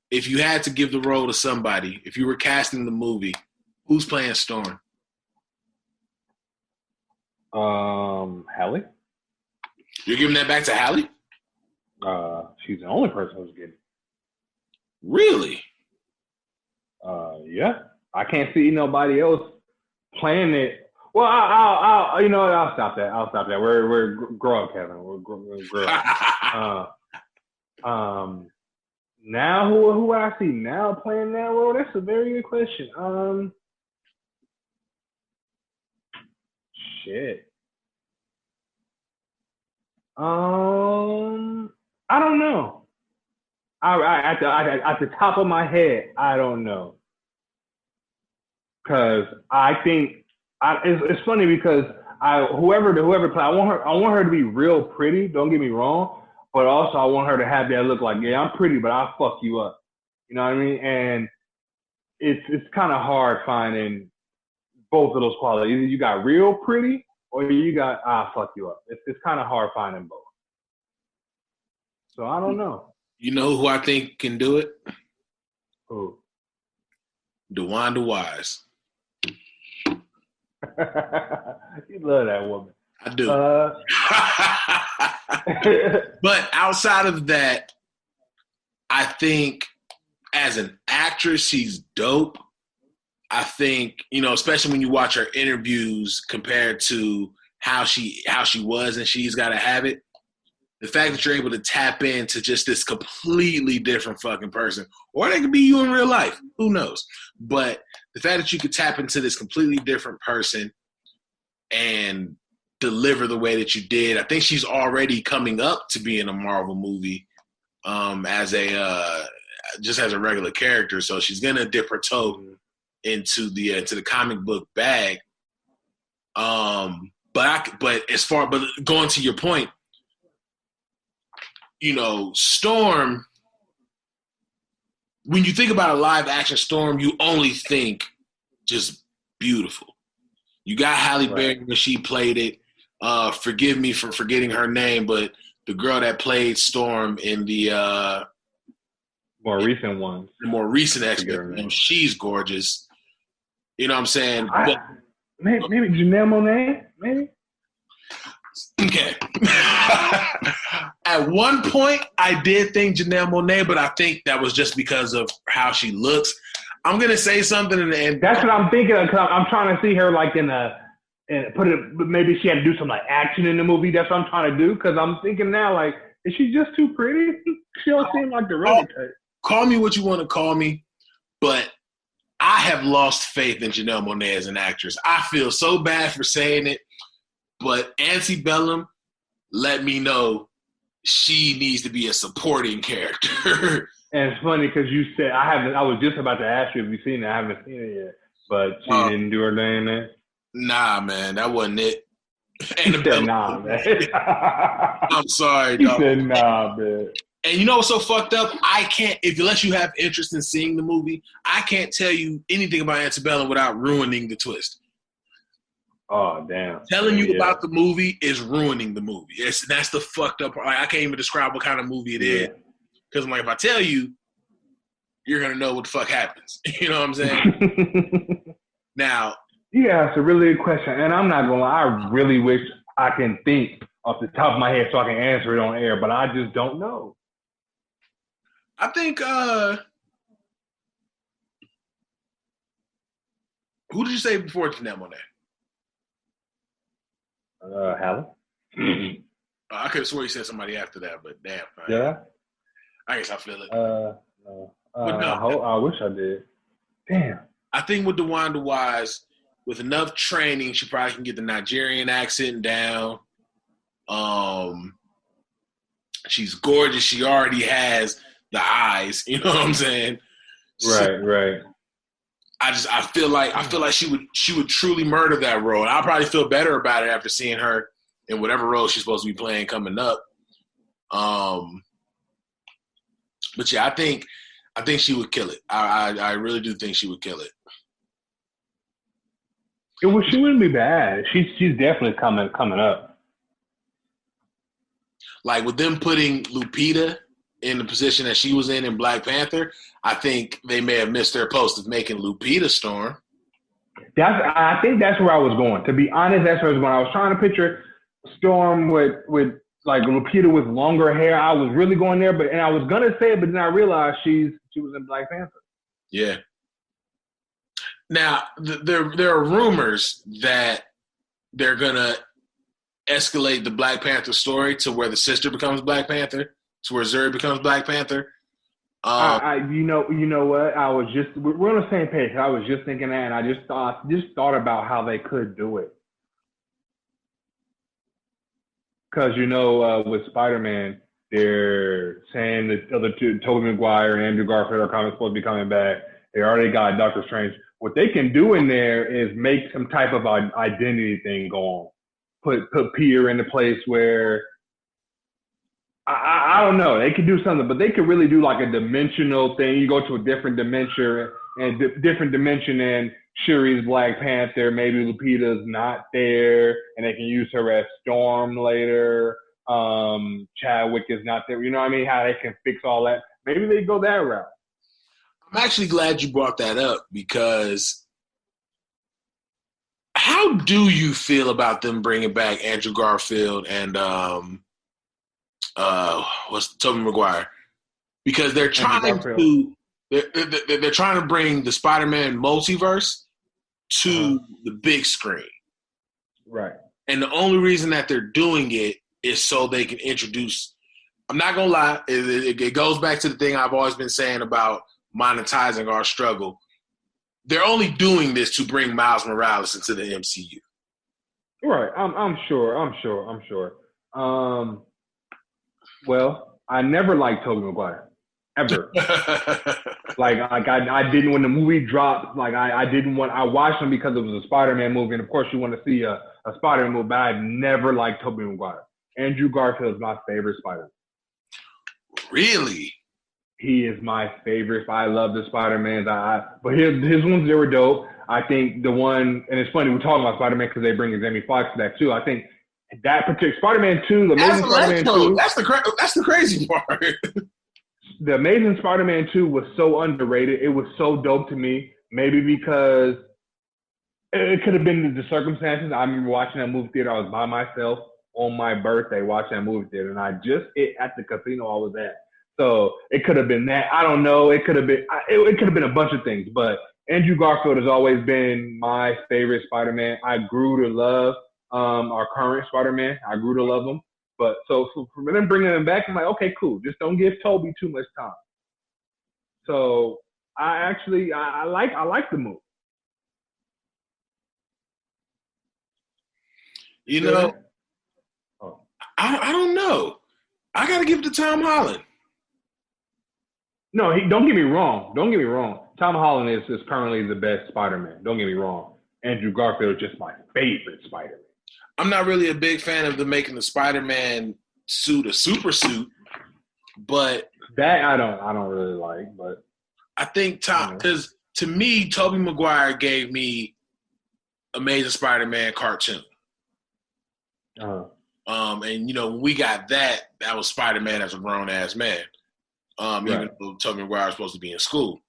Speaker 2: If you had to give the role to somebody, if you were casting the movie, who's playing Storm?
Speaker 3: Halle.
Speaker 2: You're giving that back to Halle?
Speaker 3: She's the only person who's getting it.
Speaker 2: Really?
Speaker 3: Yeah. I can't see nobody else playing it. Well, I'll stop that. We're grow up, Kevin. We're grow up. Now who would I see now playing that role? That's a very good question. Shit. I don't know. At the top of my head, I don't know. Cause I think it's funny because whoever play, I want her to be real pretty. Don't get me wrong, but also I want her to have that look like, yeah, I'm pretty, but I'll fuck you up. You know what I mean? And it's kind of hard finding both of those qualities. Either you got real pretty or you got I'll fuck you up. It's kind of hard finding both. So I don't know.
Speaker 2: You know who I think can do it?
Speaker 3: Who?
Speaker 2: DeWanda Wise.
Speaker 3: You love that woman.
Speaker 2: I do. But outside of that, I think as an actress, she's dope. I think, especially when you watch her interviews compared to how she was and She's Gotta Have It. The fact that you're able to tap into just this completely different fucking person, or they could be you in real life, who knows? But the fact that you could tap into this completely different person and deliver the way that you did, I think she's already coming up to be in a Marvel movie as a regular character. So she's gonna dip her toe into the comic book bag. But going to your point. Storm, when you think about a live action Storm, you only think just beautiful. You got Halle Berry when she played it. Forgive me for forgetting her name, but the girl that played Storm in the
Speaker 3: more recent ones.
Speaker 2: The more recent X-Men, she's gorgeous. You know what I'm saying?
Speaker 3: Maybe Janelle Monáe, maybe?
Speaker 2: Okay. At one point, I did think Janelle Monáe, but I think that was just because of how she looks. I'm gonna say something, and
Speaker 3: that's what I'm thinking of. Cause I'm trying to see her like maybe she had to do some like action in the movie. That's what I'm trying to do. Cause I'm thinking now, like, is she just too pretty? She don't seem like the real type.
Speaker 2: Call me what you want to call me, but I have lost faith in Janelle Monáe as an actress. I feel so bad for saying it, but Antebellum let me know she needs to be a supporting character.
Speaker 3: And it's funny because you said I was just about to ask you if you've seen it. I haven't seen it yet, but she didn't do her name there.
Speaker 2: Nah, man, that wasn't it.
Speaker 3: He said, nah, man.
Speaker 2: I'm sorry,
Speaker 3: He
Speaker 2: dog.
Speaker 3: said, nah, man.
Speaker 2: And you know what's so fucked up? I can't, unless you have interest in seeing the movie, I can't tell you anything about Antebellum without ruining the twist.
Speaker 3: Oh, damn.
Speaker 2: Telling you about the movie is ruining the movie. That's the fucked up part. Like, I can't even describe what kind of movie it is. Because I'm like, if I tell you, you're going to know what the fuck happens. You know what I'm saying? Now.
Speaker 3: You asked a really good question. And I'm not going to lie, I really wish I can think off the top of my head so I can answer it on air, but I just don't know.
Speaker 2: I think, who did you say before Janelle Monáe?
Speaker 3: Helen.
Speaker 2: I could have swore you said somebody after that, but damn.
Speaker 3: Yeah.
Speaker 2: I guess I feel it.
Speaker 3: No.
Speaker 2: No.
Speaker 3: I wish I did. Damn.
Speaker 2: I think with DeWanda Wise, with enough training, she probably can get the Nigerian accent down. She's gorgeous. She already has the eyes. You know what I'm saying?
Speaker 3: Right.
Speaker 2: I feel like she would truly murder that role. And I'll probably feel better about it after seeing her in whatever role she's supposed to be playing coming up. But yeah, I think she would kill it. I really do think she would kill it.
Speaker 3: She wouldn't be bad. She's definitely coming up.
Speaker 2: Like with them putting Lupita in the position that she was in Black Panther, I think they may have missed their post of making Lupita Storm.
Speaker 3: I think that's where I was going. To be honest, that's where I was going. I was trying to picture Storm with like Lupita with longer hair. I was really going there, and I was gonna say it, but then I realized she was in Black Panther.
Speaker 2: Yeah. Now there are rumors that they're gonna escalate the Black Panther story to where the sister becomes Black Panther, to where Zuri becomes Black Panther.
Speaker 3: You know what? We're on the same page. I was just thinking that, and I just thought about how they could do it. Because with Spider-Man, they're saying the other two, Tobey Maguire and Andrew Garfield, are supposed to be coming back. They already got Doctor Strange. What they can do in there is make some type of identity thing go on. Put Peter in a place where I don't know. They could do something, but they could really do like a dimensional thing. You go to a different dimension and Shuri's Black Panther. Maybe Lupita's not there, and they can use her as Storm later. Chadwick is not there. You know what I mean? How they can fix all that. Maybe they go that route.
Speaker 2: I'm actually glad you brought that up because how do you feel about them bringing back Andrew Garfield and what's Tobey Maguire? Because they're trying to bring the Spider-Man multiverse to the big screen.
Speaker 3: Right.
Speaker 2: And the only reason that they're doing it is so they can introduce, I'm not going to lie, it goes back to the thing I've always been saying about monetizing our struggle. They're only doing this to bring Miles Morales into the MCU.
Speaker 3: Right. I'm sure. Well, I never liked Tobey Maguire. Ever. I didn't, when the movie dropped, I watched him because it was a Spider-Man movie, and of course you want to see a Spider-Man movie, but I never liked Tobey Maguire. Andrew Garfield is my favorite Spider-Man.
Speaker 2: Really?
Speaker 3: He is my favorite. I love the Spider-Mans. But his ones, they were dope. I think the one, and it's funny, we're talking about Spider-Man because they bring Jamie Foxx back too. I think that particular Spider-Man 2, the Amazing Spider-Man 2.
Speaker 2: That's the crazy part.
Speaker 3: The Amazing Spider-Man 2 was so underrated. It was so dope to me. Maybe because it could have been the circumstances. I remember watching that movie theater. I was by myself on my birthday watching that movie theater, and at the casino I was at. So it could have been that. I don't know. It could have been a bunch of things. But Andrew Garfield has always been my favorite Spider-Man. I grew to love our current Spider-Man. I grew to love him. But so for them bringing him back, I'm like, okay, cool. Just don't give Toby too much time. So I like the move.
Speaker 2: You know, I don't know. I got to give it to Tom Holland.
Speaker 3: No, don't get me wrong. Tom Holland is currently the best Spider-Man. Don't get me wrong. Andrew Garfield is just my favorite Spider-Man.
Speaker 2: I'm not really a big fan of them making the Spider-Man suit a super suit. But
Speaker 3: that I don't really like. But
Speaker 2: I think because to me, Tobey Maguire gave me Amazing Spider-Man cartoon. And when we got that was Spider-Man as a grown ass man. Even though Tobey Maguire was supposed to be in school.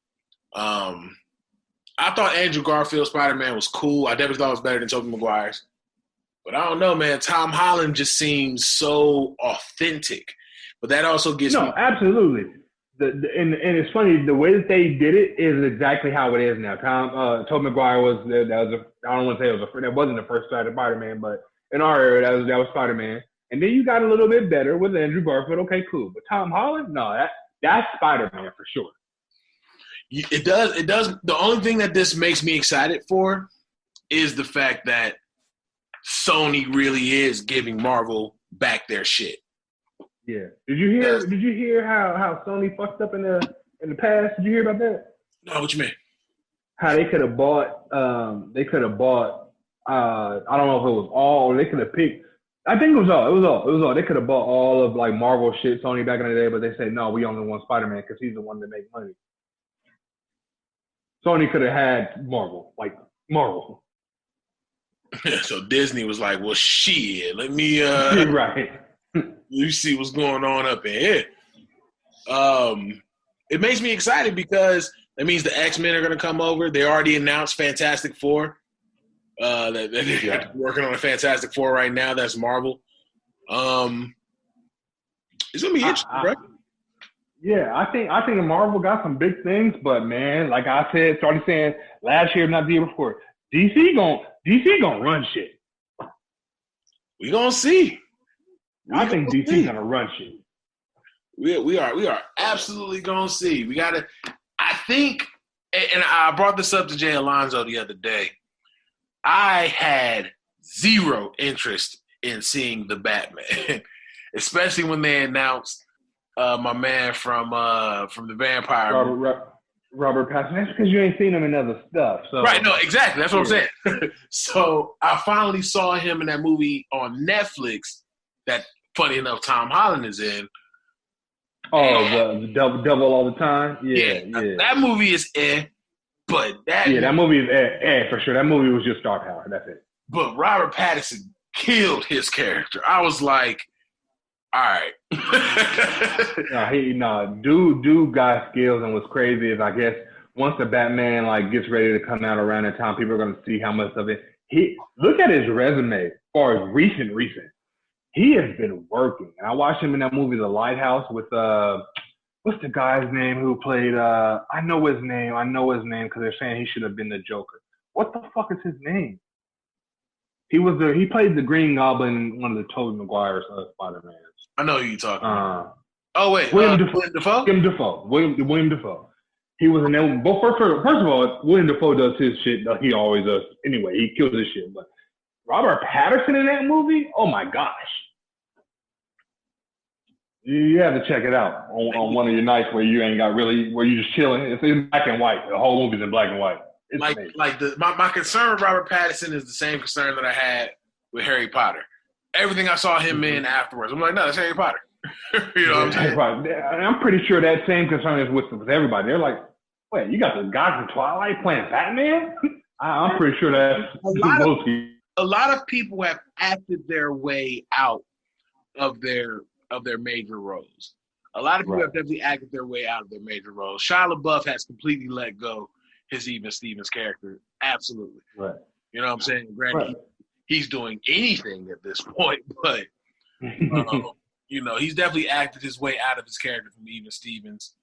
Speaker 2: I thought Andrew Garfield's Spider-Man was cool. I definitely thought it was better than Tobey Maguire's. But I don't know, man. Tom Holland just seems so authentic. But that also gets me.
Speaker 3: No, absolutely. And it's funny, the way that they did it is exactly how it is now. Tobey Maguire I don't want to say that wasn't the first Spider-Man, but in our era, that was Spider-Man. And then you got a little bit better with Andrew Garfield. Okay, cool. But Tom Holland, no, that's Spider-Man for sure.
Speaker 2: It does. The only thing that this makes me excited for is the fact that Sony really is giving Marvel back their shit.
Speaker 3: Yeah. Did you hear how Sony fucked up in the past? Did you hear about that?
Speaker 2: No, what you mean?
Speaker 3: How they could have bought I don't know if it was all, or they could have picked. I think it was all. They could have bought all of like Marvel shit, Sony back in the day, but they said no, we only want Spider-Man because he's the one that makes money. Sony could have had Marvel.
Speaker 2: So Disney was like, well, shit, let me
Speaker 3: right.
Speaker 2: You see what's going on up in here. It makes me excited because that means the X-Men are going to come over. They already announced Fantastic Four. They're working on a Fantastic Four right now. That's Marvel. It's going to be interesting, right?
Speaker 3: Yeah, I think the Marvel got some big things, but man, like I started saying last year, not the year before, DC gonna run shit.
Speaker 2: We gonna see.
Speaker 3: I think DC's gonna run shit.
Speaker 2: We are absolutely gonna see. We gotta. I think, and I brought this up to Jay Alonzo the other day. I had zero interest in seeing the Batman, especially when they announced my man from the Vampire.
Speaker 3: Robert Pattinson. That's because you ain't seen him in other stuff. So.
Speaker 2: Right, no, exactly. That's what I'm saying. So I finally saw him in that movie on Netflix that, funny enough, Tom Holland is in.
Speaker 3: Oh, the double all the time? Yeah.
Speaker 2: That movie is but that
Speaker 3: movie is for sure. That movie was just star power. That's it.
Speaker 2: But Robert Pattinson killed his character. I was like, all right.
Speaker 3: Dude got skills, and what's crazy is I guess once the Batman like gets ready to come out around that time, people are gonna see how much of it look at his resume as far as recent. He has been working. And I watched him in that movie The Lighthouse with what's the guy's name who played I know his name because they're saying he should have been the Joker. What the fuck is his name? He played the Green Goblin in one of the Tobey Maguire's Spider-Mans.
Speaker 2: I know who you're talking about. Oh, wait.
Speaker 3: William
Speaker 2: Dafoe?
Speaker 3: William Dafoe. He was in that one. But first of all, William Dafoe does his shit. He always does. Anyway, he kills his shit. But Robert Pattinson in that movie? Oh, my gosh. You have to check it out on one of your nights where you where you just chilling. It's in black and white. The whole movie's in black and white. It's
Speaker 2: my concern with Robert Pattinson is the same concern that I had with Harry Potter. Everything I saw him in afterwards, I'm like, no, that's Harry Potter. You know what I'm saying?
Speaker 3: I'm pretty sure that same concern is with everybody. They're like, wait, you got the guy from Twilight playing Batman? I'm pretty sure that's
Speaker 2: a lot of people have acted their way out of their major roles. A lot of people have definitely acted their way out of their major roles. Shia LaBeouf has completely let go his Even Stevens character. Absolutely.
Speaker 3: Right.
Speaker 2: You know what I'm saying? Granted, he's doing anything at this point, but he's definitely acted his way out of his character from Even Stevens.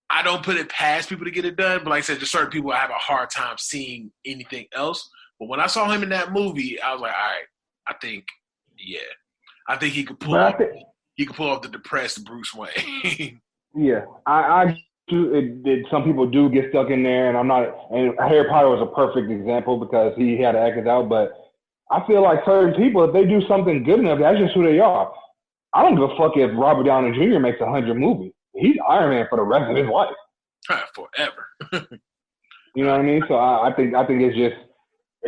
Speaker 2: I don't put it past people to get it done, but like I said, just certain people have a hard time seeing anything else. But when I saw him in that movie, I was like, all right, I think he could pull off the depressed Bruce Wayne.
Speaker 3: Yeah, I do. Some people do get stuck in there, and And Harry Potter was a perfect example because he had to act it out. But I feel like certain people, if they do something good enough, that's just who they are. I don't give a fuck if Robert Downey Jr. makes 100 movies. He's Iron Man for the rest of his life.
Speaker 2: Forever.
Speaker 3: You know what I mean? So I think it's just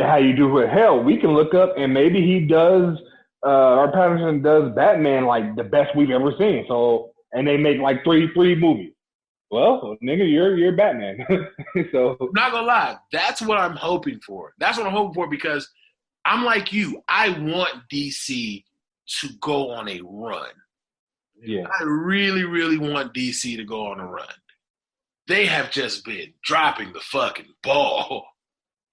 Speaker 3: how you do it. Hell, we can look up and maybe he does. Our Patterson does Batman like the best we've ever seen. So and they make like three movies. Well, nigga, you're Batman. So
Speaker 2: I'm not gonna lie, that's what I'm hoping for. That's what I'm hoping for because I'm like you. I want DC to go on a run.
Speaker 3: Yeah,
Speaker 2: I really, really want DC to go on a run. They have just been dropping the fucking ball.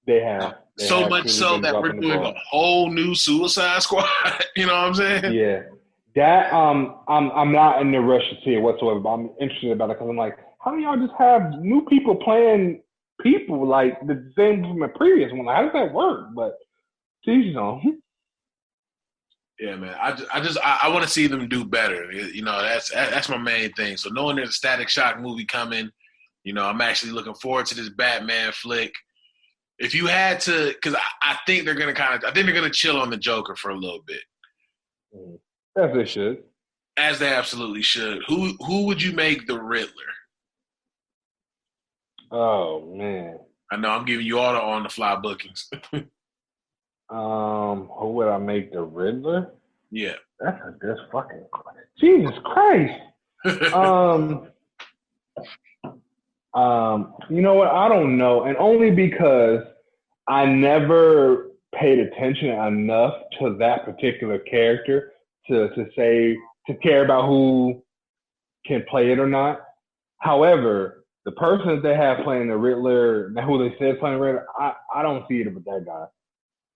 Speaker 3: they have.
Speaker 2: So much so that we're doing a whole new Suicide Squad. You know what I'm saying?
Speaker 3: Yeah. That I'm not in the rush to see it whatsoever, but I'm interested about it because I'm like, how do y'all just have new people playing people like the same from the previous one? Like, how does that work? But geez,
Speaker 2: Yeah, man. I want to see them do better. You know, that's my main thing. So knowing there's a Static Shock movie coming, you know, I'm actually looking forward to this Batman flick. If you had to, because I think they're gonna chill on the Joker for a little bit.
Speaker 3: as they should.
Speaker 2: As they absolutely should. Who would you make the Riddler?
Speaker 3: Oh man.
Speaker 2: I know I'm giving you all the on the fly bookings.
Speaker 3: Who would I make the Riddler?
Speaker 2: Yeah.
Speaker 3: That's a good fucking question. Jesus Christ. You know what? I don't know. And only because I never paid attention enough to that particular character to care about who can play it or not. However, the person that they have playing the Riddler, who they said playing the Riddler, I don't see it with that guy.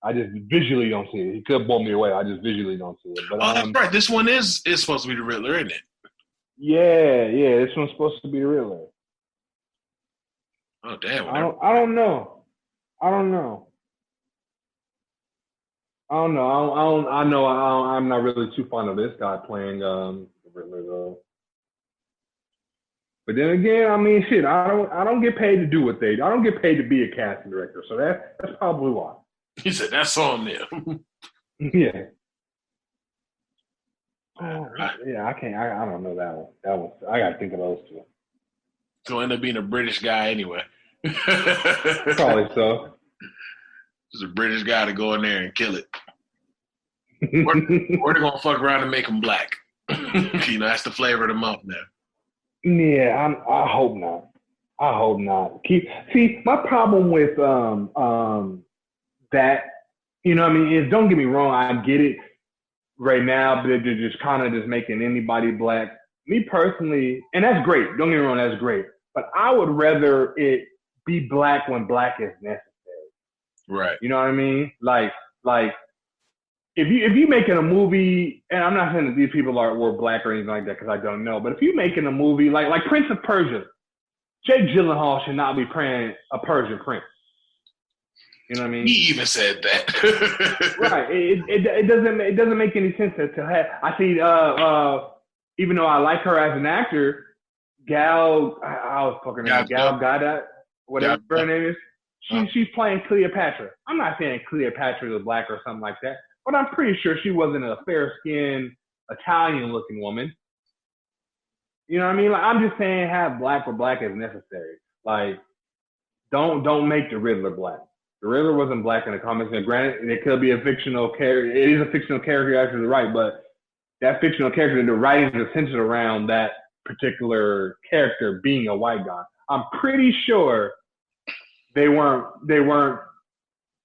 Speaker 3: I just visually don't see it. He could blow me away. I just visually don't see it. But,
Speaker 2: that's right. This one is supposed to be the Riddler, isn't it?
Speaker 3: Yeah. This one's supposed to be the Riddler.
Speaker 2: Oh damn!
Speaker 3: I don't know. I'm not really too fond of this guy playing the Riddler though. But then again, I mean, shit. I don't get paid to do what they do. I don't get paid to be a casting director, so that's probably why.
Speaker 2: He said that's on them.
Speaker 3: Yeah. Yeah, I can't. I don't know that one. That one. I gotta think of those two.
Speaker 2: Gonna end up being a British guy anyway.
Speaker 3: Probably so.
Speaker 2: Just a British guy to go in there and kill it. Or they're gonna fuck around and make him black. You know, that's the flavor of the month now.
Speaker 3: Yeah, I hope not. I hope not. See, my problem with that, you know what I mean, is don't get me wrong, I get it right now, but they're just kind of just making anybody black. Me personally, and that's great. Don't get me wrong, that's great. But I would rather it be black when black is necessary.
Speaker 2: Right.
Speaker 3: You know what I mean? Like if you making a movie, and I'm not saying that these people were black or anything like that because I don't know, but if you making a movie like Prince of Persia, Jake Gyllenhaal should not be playing a Persian prince. You know what I mean?
Speaker 2: He even said that.
Speaker 3: Right. It doesn't make any sense to have. I see. Even though I like her as an actor, Gal Gadot, whatever her name is, she's playing Cleopatra. I'm not saying Cleopatra is black or something like that, but I'm pretty sure she wasn't a fair-skinned Italian-looking woman. You know what I mean? Like, I'm just saying, have black where black is necessary. Like, don't make the Riddler black. The Riddler wasn't black in the comics. And granted, it could be a fictional character. It is a fictional character, you're actually right, but that fictional character, the writings are centered around that particular character being a white guy. I'm pretty sure they weren't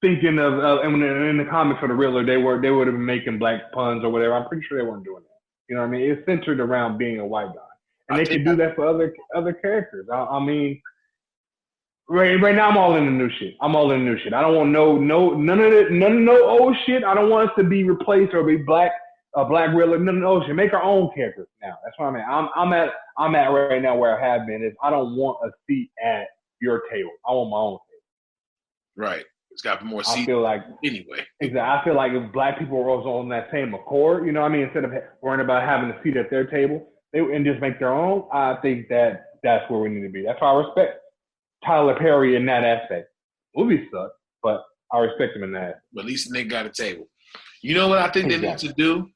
Speaker 3: thinking of in the comics for the Riddler, they would have been making black puns or whatever. I'm pretty sure they weren't doing that. You know what I mean? It's centered around being a white guy. And they could do that for other characters. I mean, right now I'm all in the new shit. I don't want none of no old shit. I don't want us to be replaced or be a black Riddler. None of the old shit. Make our own characters now. That's what I mean. I'm at right now where I have been is I don't want a seat at your table. I want my own table.
Speaker 2: Right. It's got more seats.
Speaker 3: I feel like
Speaker 2: anyway.
Speaker 3: Exactly. I feel like if black people were also on that same accord, you know what I mean, instead of worrying about having a seat at their table, and just make their own, I think that's where we need to be. That's why I respect Tyler Perry in that aspect. Movies suck, but I respect him in that.
Speaker 2: But at least they got a table. You know what I think they need to do?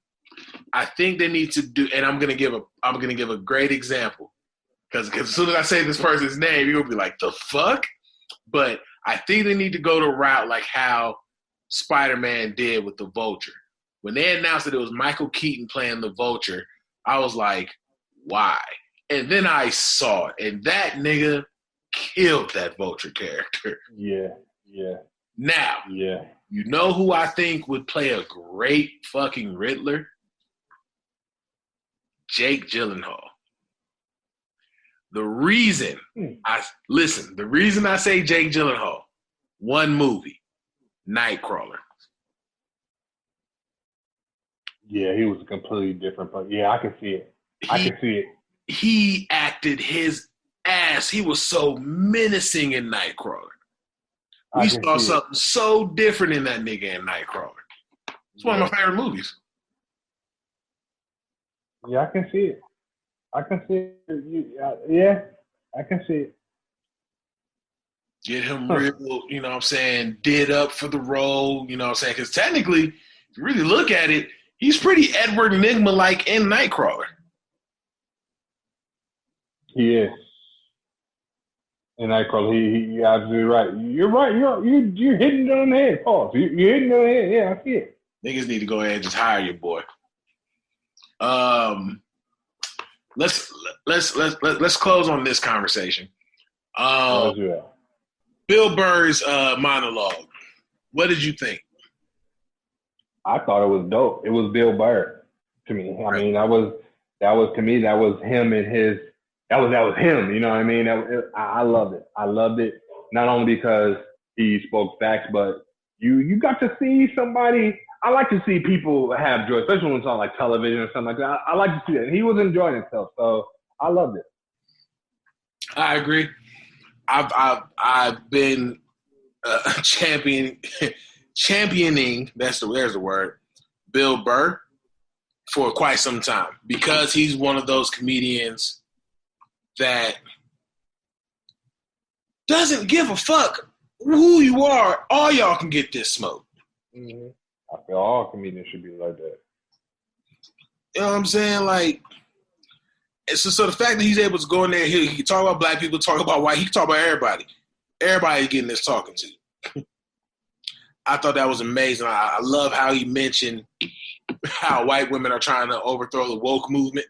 Speaker 2: I think they need to do, and I'm gonna give a great example because as soon as I say this person's name, you're gonna be like, the fuck? But I think they need to go the route like how Spider-Man did with the Vulture. When they announced that it was Michael Keaton playing the Vulture, I was like, why. And then I saw it, and that nigga killed that Vulture character.
Speaker 3: Yeah.
Speaker 2: Now, you know who I think would play a great fucking Riddler? Jake Gyllenhaal. The reason I say Jake Gyllenhaal, one movie, Nightcrawler.
Speaker 3: Yeah, he was a completely different person. Yeah, I can see it.
Speaker 2: He acted his ass. He was so menacing in Nightcrawler. We saw something so different in that nigga in Nightcrawler. It's one of my favorite movies.
Speaker 3: Yeah, I can see it. I can see it.
Speaker 2: Get him real, you know what I'm saying, did up for the role, you know what I'm saying? Because technically, if you really look at it, he's pretty Edward Nygma-like in Nightcrawler.
Speaker 3: He is. In Nightcrawler, you're absolutely right. You're right. You're hitting it on the head. Pause. You're hitting it on the head. Yeah, I see it.
Speaker 2: Niggas need to go ahead and just hire your boy. Let's close on this conversation. Bill Burr's monologue. What did you think?
Speaker 3: I thought it was dope. It was Bill Burr to me. I mean, that was to me. That was him and his. That was him. You know what I mean? I loved it. I loved it not only because he spoke facts, but you got to see somebody. I like to see people have joy, especially when it's on like television or something like that. I like to see that. He was enjoying himself, so I loved it.
Speaker 2: I agree. I've been championing. There's the word. Bill Burr for quite some time because he's one of those comedians that doesn't give a fuck who you are. All y'all can get this smoke.
Speaker 3: Mm-hmm. I feel all comedians should be like that.
Speaker 2: You know what I'm saying? Like, so the fact that he's able to go in there, he can talk about black people, talk about white, he can talk about everybody. Everybody's getting this talking to. I thought that was amazing. I love how he mentioned how white women are trying to overthrow the woke movement.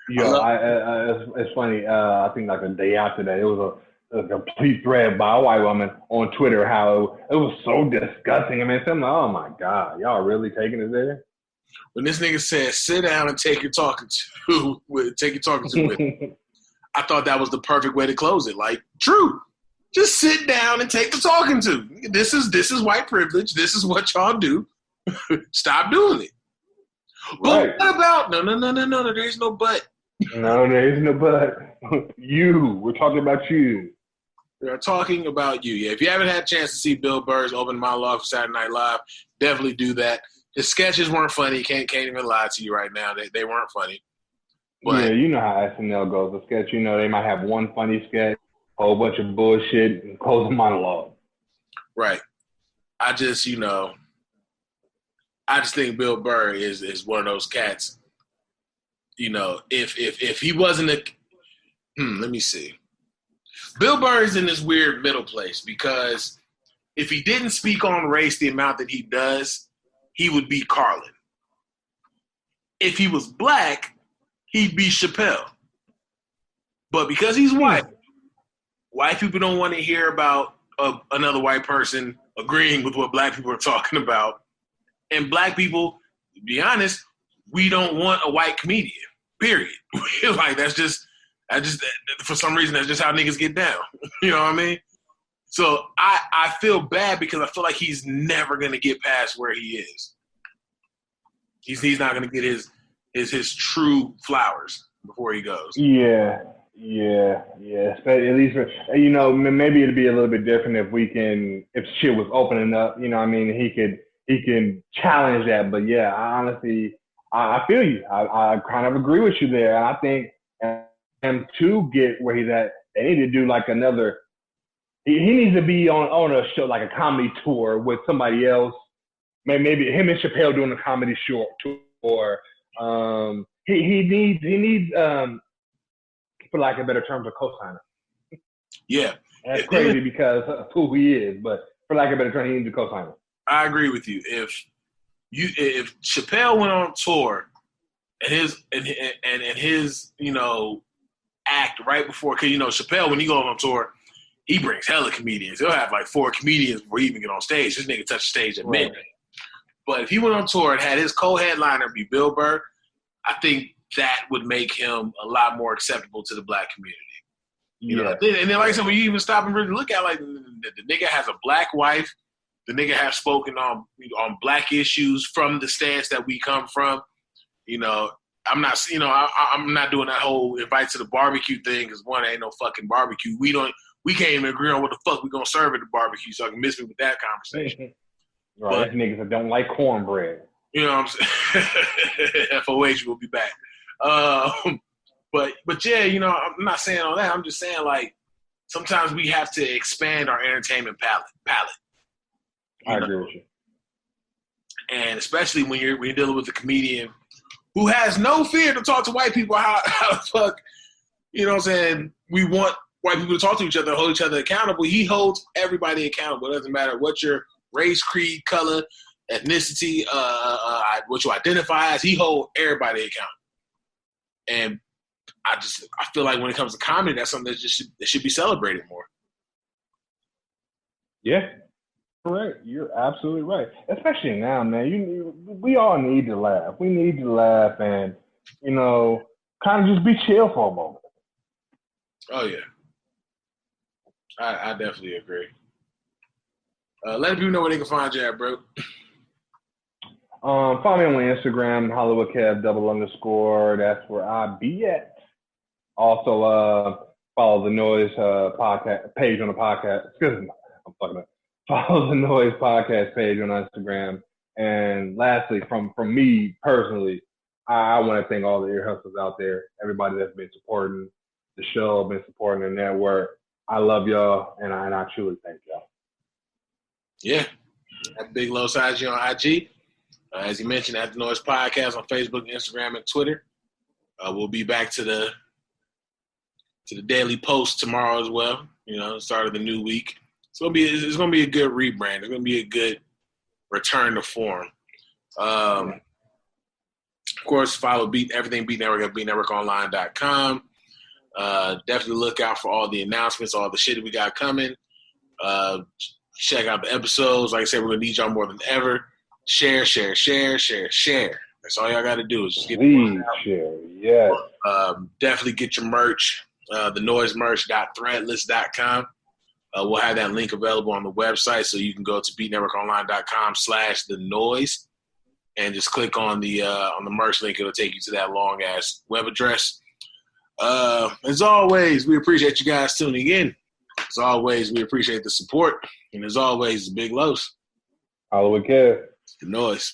Speaker 3: It's funny. I think like a day after that, it was a complete thread by a white woman on Twitter how it was so disgusting. I mean, something like, oh my God, y'all really taking it there?
Speaker 2: When this nigga said, sit down and take your talking to with, I thought that was the perfect way to close it. Like, true. Just sit down and take the talking to. This is white privilege. This is what y'all do. Stop doing it. But what about, no, there's no but.
Speaker 3: No, there is no but. We're talking about you.
Speaker 2: We are talking about you. Yeah, if you haven't had a chance to see Bill Burr's open monologue for Saturday Night Live, definitely do that. His sketches weren't funny. Can't even lie to you right now. They weren't funny. But,
Speaker 3: yeah, you know how SNL goes. The sketch, they might have one funny sketch, a whole bunch of bullshit, and close the monologue.
Speaker 2: Right. I just think Bill Burr is one of those cats. If he wasn't let me see. Bill Burr is in this weird middle place because if he didn't speak on race the amount that he does, he would be Carlin. If he was black, he'd be Chappelle. But because he's white people don't want to hear about another white person agreeing with what black people are talking about. And black people, to be honest, we don't want a white comedian, period. Like, that's just for some reason, that's just how niggas get down. You know what I mean? So I feel bad because I feel like he's never going to get past where he is. He's not going to get his true flowers before he goes.
Speaker 3: Yeah. At least, maybe it'd be a little bit different if shit was opening up. You know what I mean? He can challenge that. But yeah, honestly, I feel you. I kind of agree with you there. And I think him to get where he's at, they need to do like another. He needs to be on a show, like a comedy tour with somebody else. Maybe him and Chappelle doing a comedy show tour. He needs for lack of better terms, a co-signer.
Speaker 2: Yeah.
Speaker 3: That's crazy because of who he is, but for lack of better term, he needs a co-signer.
Speaker 2: I agree with you. If Chappelle went on tour his act right before, because Chappelle, when he goes on tour, he brings hella comedians. He'll have like 4 comedians before he even get on stage. This nigga touch the stage at midnight. But if he went on tour and had his co-headliner be Bill Burr, I think that would make him a lot more acceptable to the black community. You know? And then, like I said, when you even stop and really look at, like, the nigga has a black wife. The nigga has spoken on black issues from the stance that we come from. I'm not doing that whole invite to the barbecue thing, because one, ain't no fucking barbecue. We can't even agree on what the fuck we gonna serve at the barbecue, so I can miss me with that conversation.
Speaker 3: Right, but niggas that don't like cornbread.
Speaker 2: You know what I'm saying? FOH will be back. But yeah, I'm not saying all that. I'm just saying, like, sometimes we have to expand our entertainment palette.
Speaker 3: I agree with you.
Speaker 2: And especially when you're dealing with a comedian who has no fear to talk to white people how the fuck, you know what I'm saying, we want white people to talk to each other, hold each other accountable. He holds everybody accountable. It doesn't matter what your race, creed, color, ethnicity, what you identify as. He holds everybody accountable. And I feel like when it comes to comedy, that's something that should be celebrated more.
Speaker 3: Yeah. Correct. You're absolutely right. Especially now, man. We all need to laugh. We need to laugh and, kind of just be chill for a moment.
Speaker 2: Oh, yeah. I definitely agree. Let people know where they can find you at, bro.
Speaker 3: Follow me on Instagram, HollywoodKev _. That's where I be at. Also, follow the Noize podcast page on the podcast. Excuse me. I'm fucking up. Follow the Noize podcast page on Instagram. And lastly, from me personally, I want to thank all the ear hustlers out there, everybody that's been supporting the show, been supporting the network. I love y'all, and I truly thank y'all.
Speaker 2: Yeah. At Big Low Size G on IG. As you mentioned, at the Noize Podcast on Facebook, Instagram, and Twitter. We'll be back to the daily post tomorrow as well. Start of the new week. It's gonna be a good rebrand. It's gonna be a good return to form. Of course, follow everything Beat Network at beatnetworkonline.com. Definitely look out for all the announcements, all the shit that we got coming. Check out the episodes. Like I said, we're gonna need y'all more than ever. Share. That's all y'all got to do is just get
Speaker 3: the share. Yeah.
Speaker 2: Definitely get your merch. The noisemerch.threadless.com. We'll have that link available on the website, so you can go to beatnetworkonline.com/thenoise and just click on the merch link. It'll take you to that long ass web address. As always, we appreciate you guys tuning in. As always, we appreciate the support, and as always, the Big Lows.
Speaker 3: HollywoodKev.
Speaker 2: The Noize.